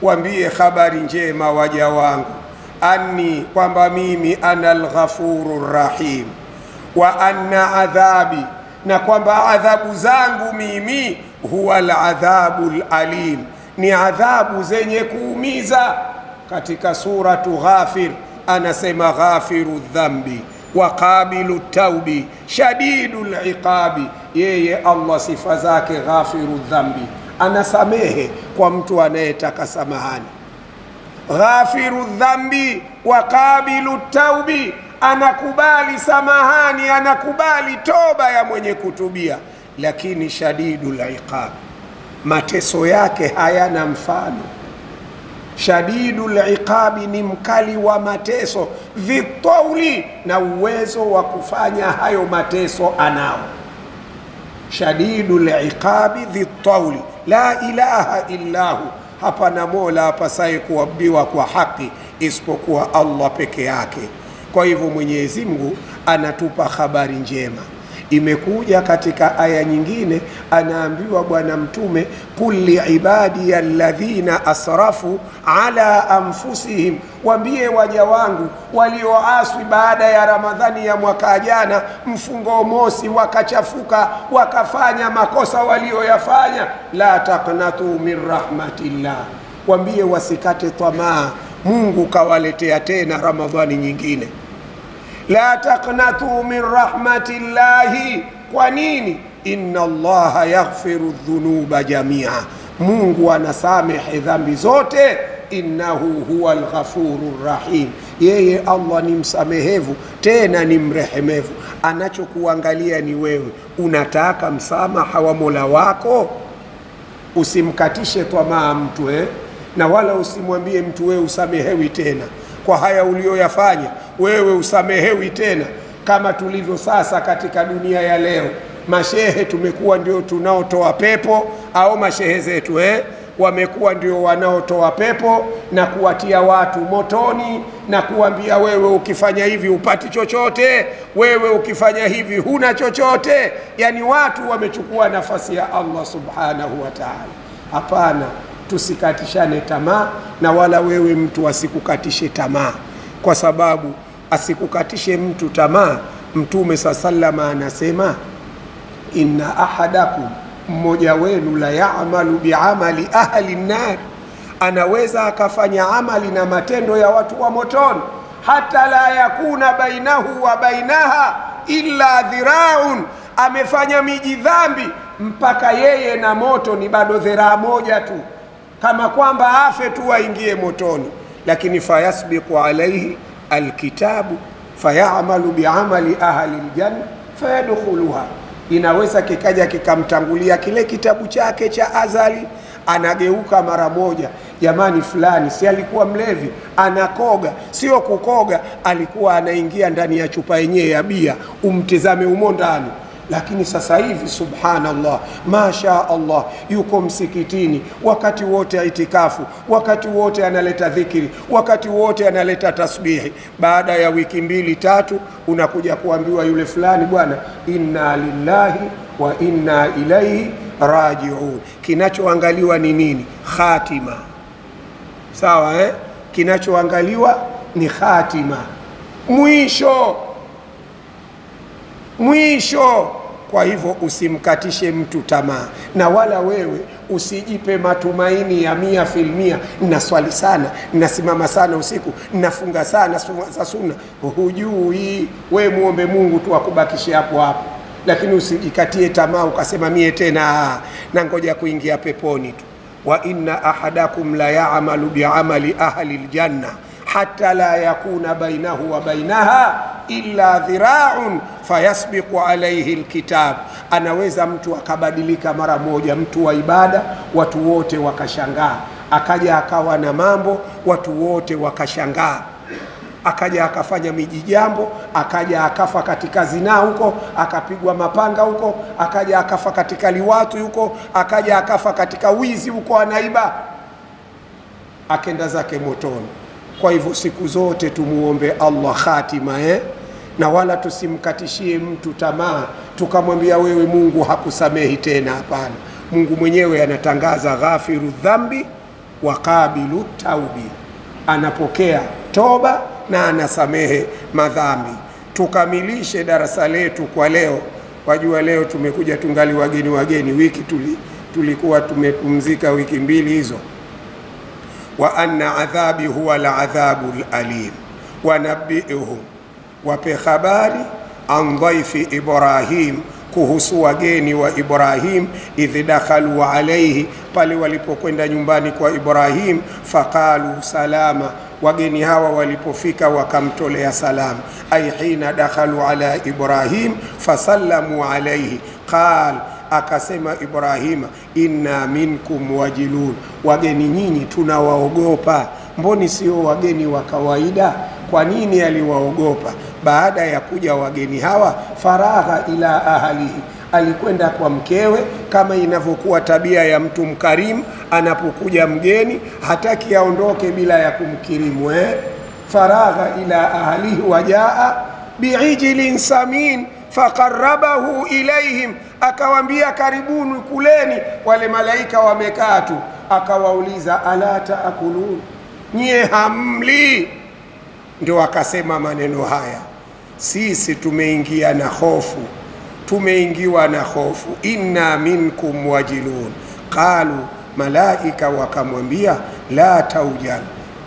waambie habari njema waja wangu, anni, kwamba mimi ana al-ghafurur rahim, wa anna adhabi, na kwamba adhabu zangu mimi huwa al-adhabul alim, ni adhabu zenye kuumiza. Katika suratu Ghafir anasema ghafiru dhambi wa qabilu taubi shadidul iqabi. Yeye Allah sifa zake ghafiru dhambi, anasamehe kwa mtu anayetaka samahani. Ghafiru dhambi wa qabilu taubi, anakubali samahani, anakubali toba ya mwenye kutubia. Lakini shadidul iqab, mateso yake hayana mfano. Shadidul iqabi ni mkali wa mateso, dhitauli, na uwezo wa kufanya hayo mateso anao. Shadidul iqabi dhitauli, la ilaha illahu, hapana mola apasaye kuabudiwa kwa haki isipokuwa Allah peke yake. Kwa hivyo Mwenyezi Mungu anatupa habari njema. Imekuja katika aya nyingine, anaambiwa bwana mtume, kulli ibadi alladhina asrafu ala anfusihim, waambie waja wangu walioaswi baada ya Ramadhani ya mwaka jana, mfungo mosi, wakachafuka, wakafanya makosa walioyafanya, la taqnatu min rahmatillah, waambie wasikate tamaa, Mungu kawaletea tena Ramadhani nyingine. La taqnatu min rahmatillahi. Kwa nini? Inna Allaha yaghfiru dhunuba jamia, Mungu anasamehe dhambi zote. Innahu huwa al-ghafurur rahim, yeye Allah ni msamehevu tena ni mrehemevu. Anachokuangalia ni wewe, unataka msamaha wa Mola wako? Usimkatishe tamaa mtu na wala usimwambie mtu wewe usamehewi tena kwa haya ulioyafanya, wewe usamehewi tena. Kama tulivyo sasa katika dunia ya leo, mashehe tumekuwa ndio tunaotoa pepo, au mashehe zetu wamekuwa ndio wanaotoa pepo na kuwatia watu motoni na kuambia wewe ukifanya hivi upati chochote, wewe ukifanya hivi huna chochote. Yani watu wamechukua nafasi ya Allah subhanahu wa ta'ala. Hapana, tusikatishane tamaa, na wala wewe mtu asikukatishe tamaa, kwa sababu asikukatishe mtu tamaa. Mtume sallama anasema, inna ahadakum, mmoja wenu, la ya'malu bi'amali ahli an-nar, anaweza akafanya amali na matendo ya watu wa motoni, hata la yakuna bainahu wa bainaha illa dhiraun, amefanya miji dhambi mpaka yeye na moto ni bado dhiraa moja tu, kama kwamba afe tu aingie motoni. Lakini fayasbiqu alayhi alkitabu fayamalu bi'amali ahli aljanna fayadkhuluha, inaweza kikaja kikamtangulia kile kitabu chake cha azali, anageuka mara moja. Jamani, fulani si alikuwa mlevi, anakoga, sio kukoga, alikuwa anaingia ndani ya chupa yenyewe ya bia, umtizame umo ndani. Lakini sasa hivi subhanallah, masha Allah, yuko msikitini wakati wote, itikafu wakati wote, analeta dhikri wakati wote, analeta tasbihi. Baada ya wiki 2-3 unakuja kuambiwa yule fulani, bwana, inna lillahi wa inna ilaihi raji'un. Kinachoangaliwa ni nini? Khatima. Sawa kinachoangaliwa ni khatima, mwisho. Kwa hivyo usimkatishe mtu tamaa, na wala wewe usijipe matumaini ya 100%. Ninaswali sana, ninasimama sana usiku, ninafunga sana za sunna. Hujui, we muombe Mungu tu akubakishe hapo hapo, lakini usijikatie tamaa ukasema mie tena na ngoja kuingia peponi tu. Wa inna ahadakum la ya'malu bi'amali ahli aljanna hatta la yakuna bainahu wa bainaha illa dhira'un fayasbiqu alayhi alkitab. Anaweza mtu akabadilika mara moja, mtu wa ibada, watu wote wakashangaa, akaja akawa na mambo, watu wote wakashangaa. akaja akafanya mijijambo, akaja akafa katika zinaa huko, akapigwa mapanga huko, akaja akafa katika liwatu huko, akaja akafa katika wizi huko, anaiba, akenda zake motoni. Kwa hivyo siku zote tumuombe Allah khatima, na wala tusimkatishie mtu tamaa tukamwambia wewe Mungu hakusamehi tena. Hapana, Mungu mwenyewe anatangaza ghafiru dhambi wa qabilu taubi, anapokea toba na anasamehe madhambi. Tukamilishe darasa letu kwa leo. Wajua leo tumekuja tungali wageni, wiki tulikuwa tumepumzika wiki mbili hizo. Wa anna adhabi huwa al-adhabul alim wa nabbi'uhum, wape habari an dhaifi Ibrahim, kuhusu wageni wa Ibrahim, idh dakhalu alayhi, pale walipokwenda nyumbani kwa Ibrahim, faqalu salama, wageni hawa walipofika wakamtolea salamu. Ay hina dakhalu ala Ibrahim fasallamu alayhi, qal, akasema Ibrahima, inna minkum wajilun, wageni nyinyi tunawaogopa. Mboni sio wageni wa kawaida? Kwa nini aliwaogopa? Baada ya kuja wageni hawa, faragha ila ahlihi, alikwenda kwa mkewe, kama inavyokuwa tabia ya mtu mkarimu. Anapokuja mgeni hataki aondoke bila ya kumkirimu. Faragha ila ahlihi wajaa biijlin samin faqarrabahu ilaihim, akawambia karibuni, kuleni. Wale malaika wamekaa tu, akawauliza ala taakulun, nyie hamli? Ndio akasema maneno haya, sisi tumeingia na hofu, tumeingiwa na hofu. Inna minkum wajilun. Qalu, malaika wakamwambia, la taujal,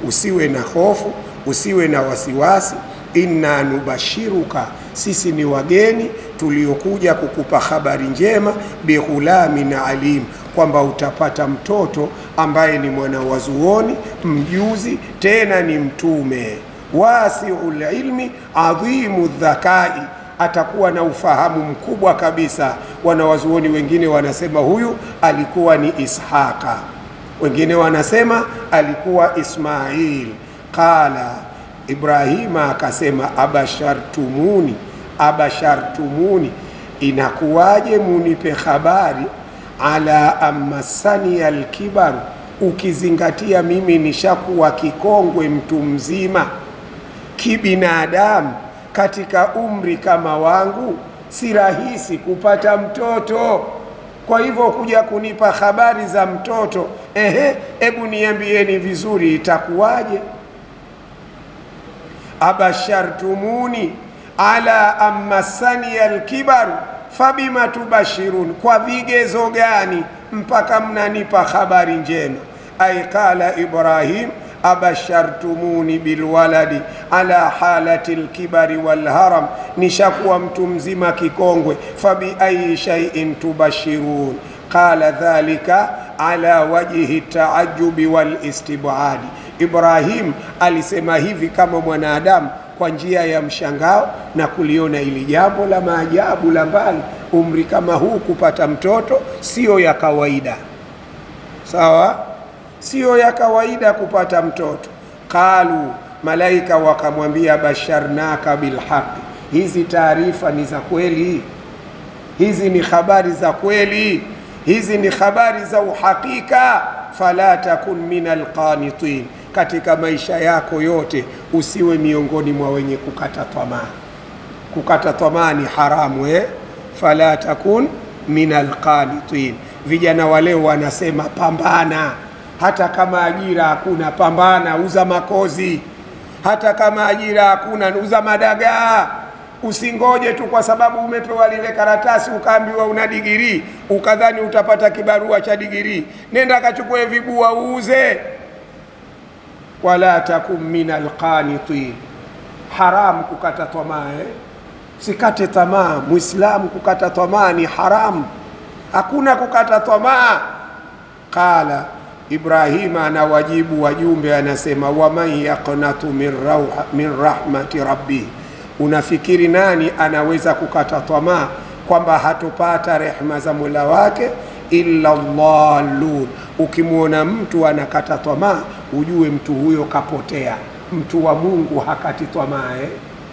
usiwe na hofu, usiwe na wasiwasi. Inna nubashiruka, sisi ni wageni tuliokuja kukupa habari njema, bighulamin alim, kwamba utapata mtoto ambaye ni mwana wazuoni, mjuzi, tena ni mtume. Wasi'ul ilmi adhimu dhakai, atakuwa na ufahamu mkubwa kabisa. Wanawazuoni wengine wanasema huyu alikuwa ni Ishaqa, wengine wanasema alikuwa Ismail. Qala, Ibrahima akasema, abashartumuni, inakuwaje munipe habari, ala amasani alkibaru, ukizingatia mimi nishakuwa kikongwe, mtu mzima kibinadamu, katika umri kama wangu si rahisi kupata mtoto. Kwa hivyo kuja kunipa habari za mtoto, hebu niambieni vizuri itakuwaje? Abashartumuni ala amasani alkibaru fabima tubashirun, kwa vigezo gani mpaka mnanipa habari njema? Ay qala Ibrahim, abashartumuni bilwaladi ala halati alkibari walharam, nishakuwa mtu mzima kikongwe, fabi ayi shay'in tubashirun? Qala dhalika ala wajhi taajubi wal istibadi. Ibrahim alisema hivi kama mwanadamu kwa njia ya mshangao na kuliona ili jambo la maajabu la mbali. Umri kama huu kupata mtoto sio ya kawaida, sawa? Sio ya kawaida kupata mtoto. Qalu, malaika wakamwambia, basharnaka bilhaqi, hizi taarifa ni za kweli, hizi ni habari za kweli, hizi ni habari za uhakika. Fala takun minal qanitin, katika maisha yako yote usiwe miongoni mwa wenye kukata tamaa. Kukata tamaa ni haramu. Fala takun minal qanitin. Vijana wa leo wanasema pambana, hata kama ajira hakuna, pambana, uza makozi. Hata kama ajira hakuna, uza madagaa. Usingoje tu kwa sababu umepewa lile karatasi ukaambiwa una digrii ukadhani utapata kibarua cha digrii. Nenda kachukue vibua uuze. Wala takum minal qanitin, haram kukata tamaa. Sikate tamaa, Muislamu kukata tamaa ni haramu, hakuna kukata tamaa. Qala Ibrahima anawajibu wajumbe, anasema, waman yaqnatu min rahmati rabbi, unafikiri nani anaweza kukata tamaa kwamba hatopata rehema za Mola wake? Illa dhallun, ukimwona mtu anakata tamaa ujue mtu huyo kapotea, mtu wa Mungu hakati tamaa,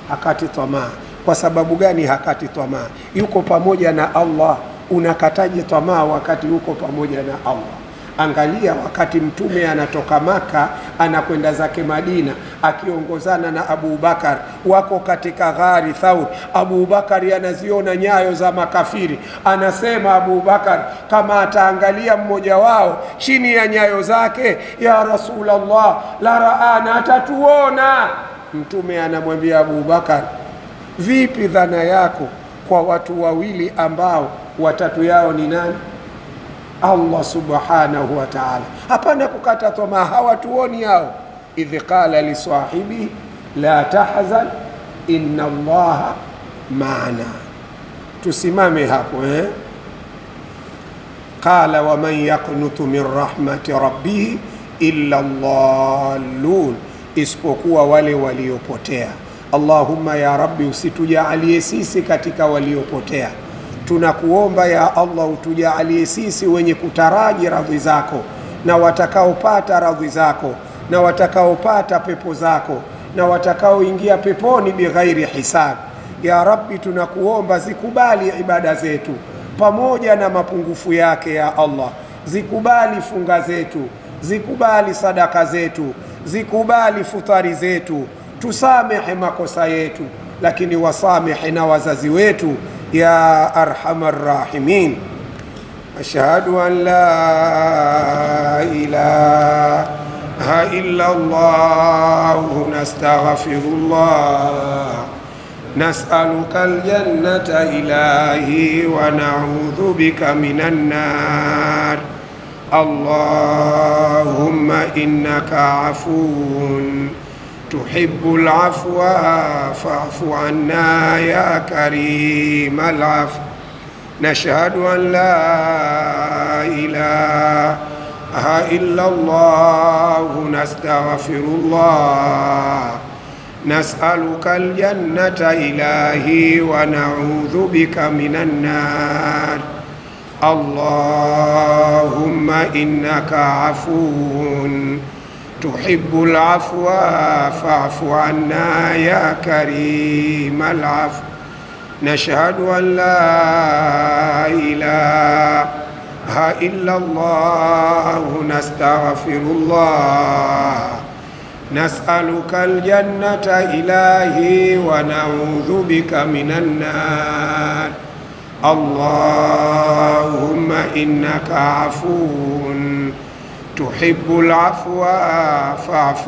hakati tamaa. Kwa sababu gani hakati tamaa? Yuko pamoja na Allah. Unakataje tamaa wakati yuko pamoja na Allah? Angalia wakati mtume anatoka Maka anakwenda zake Madina akiongozana na Abu Bakar, wako katika ghari Thaur. Abu Bakar anaziona nyayo za makafiri, anasema Abu Bakar kama ataangalia mmoja wao chini ya nyayo zake, ya Rasulullah la raana, atatuona. Mtume anamwambia Abu Bakar, vipi dhana yako kwa watu wawili ambao watatu yao ni nani? Allah subhanahu wa ta'ala. Hapana kukata tamaa, hawatuoni hao. Idh qala li sahibi la tahzan inna Allaha ma'ana. Tusimame hapo Qala wa man yaqnutu min rahmati rabbih illa dhallun, isipokuwa wale waliopotea. Allahumma ya Rabbi, usitujalie sisi katika waliopotea. Tunakuomba ya Allah utujalie sisi wenye kutaraji radhi zako, na watakaopata radhi zako, na watakaopata pepo zako, na watakaoingia peponi bighairi hisab. Ya Rabbi, tunakuomba zikubali ibada zetu pamoja na mapungufu yake ya Allah. Zikubali funga zetu, zikubali sadaka zetu, zikubali futari zetu. Tusamehe makosa yetu, lakini wasamehe na wazazi wetu ya arhamar rahimin. Ashhadu an la ilaha illa Allah, nastaghfirullah, nas'aluka aljannata ilahi wa na'udhu bika minan nar. Allahumma innaka afuwun tuhibbul afwa fa'fu anna ya karim al-'afw. Nashhadu an la ilaha illa Allah, nastaghfirullah, nas'aluka al-jannata ilahi wa na'udhu bika minan nar. Allahumma innaka afuwun tuhibbul afwa fa'fu anna ya karim al-'afw. Nashhadu an la ilaha illa Allah, nastaghfirullah, nas'aluka al-jannata ilahi wa na'udhu bika minan nar. Allahumma innaka afuwun tuhibbul afwa fa'fu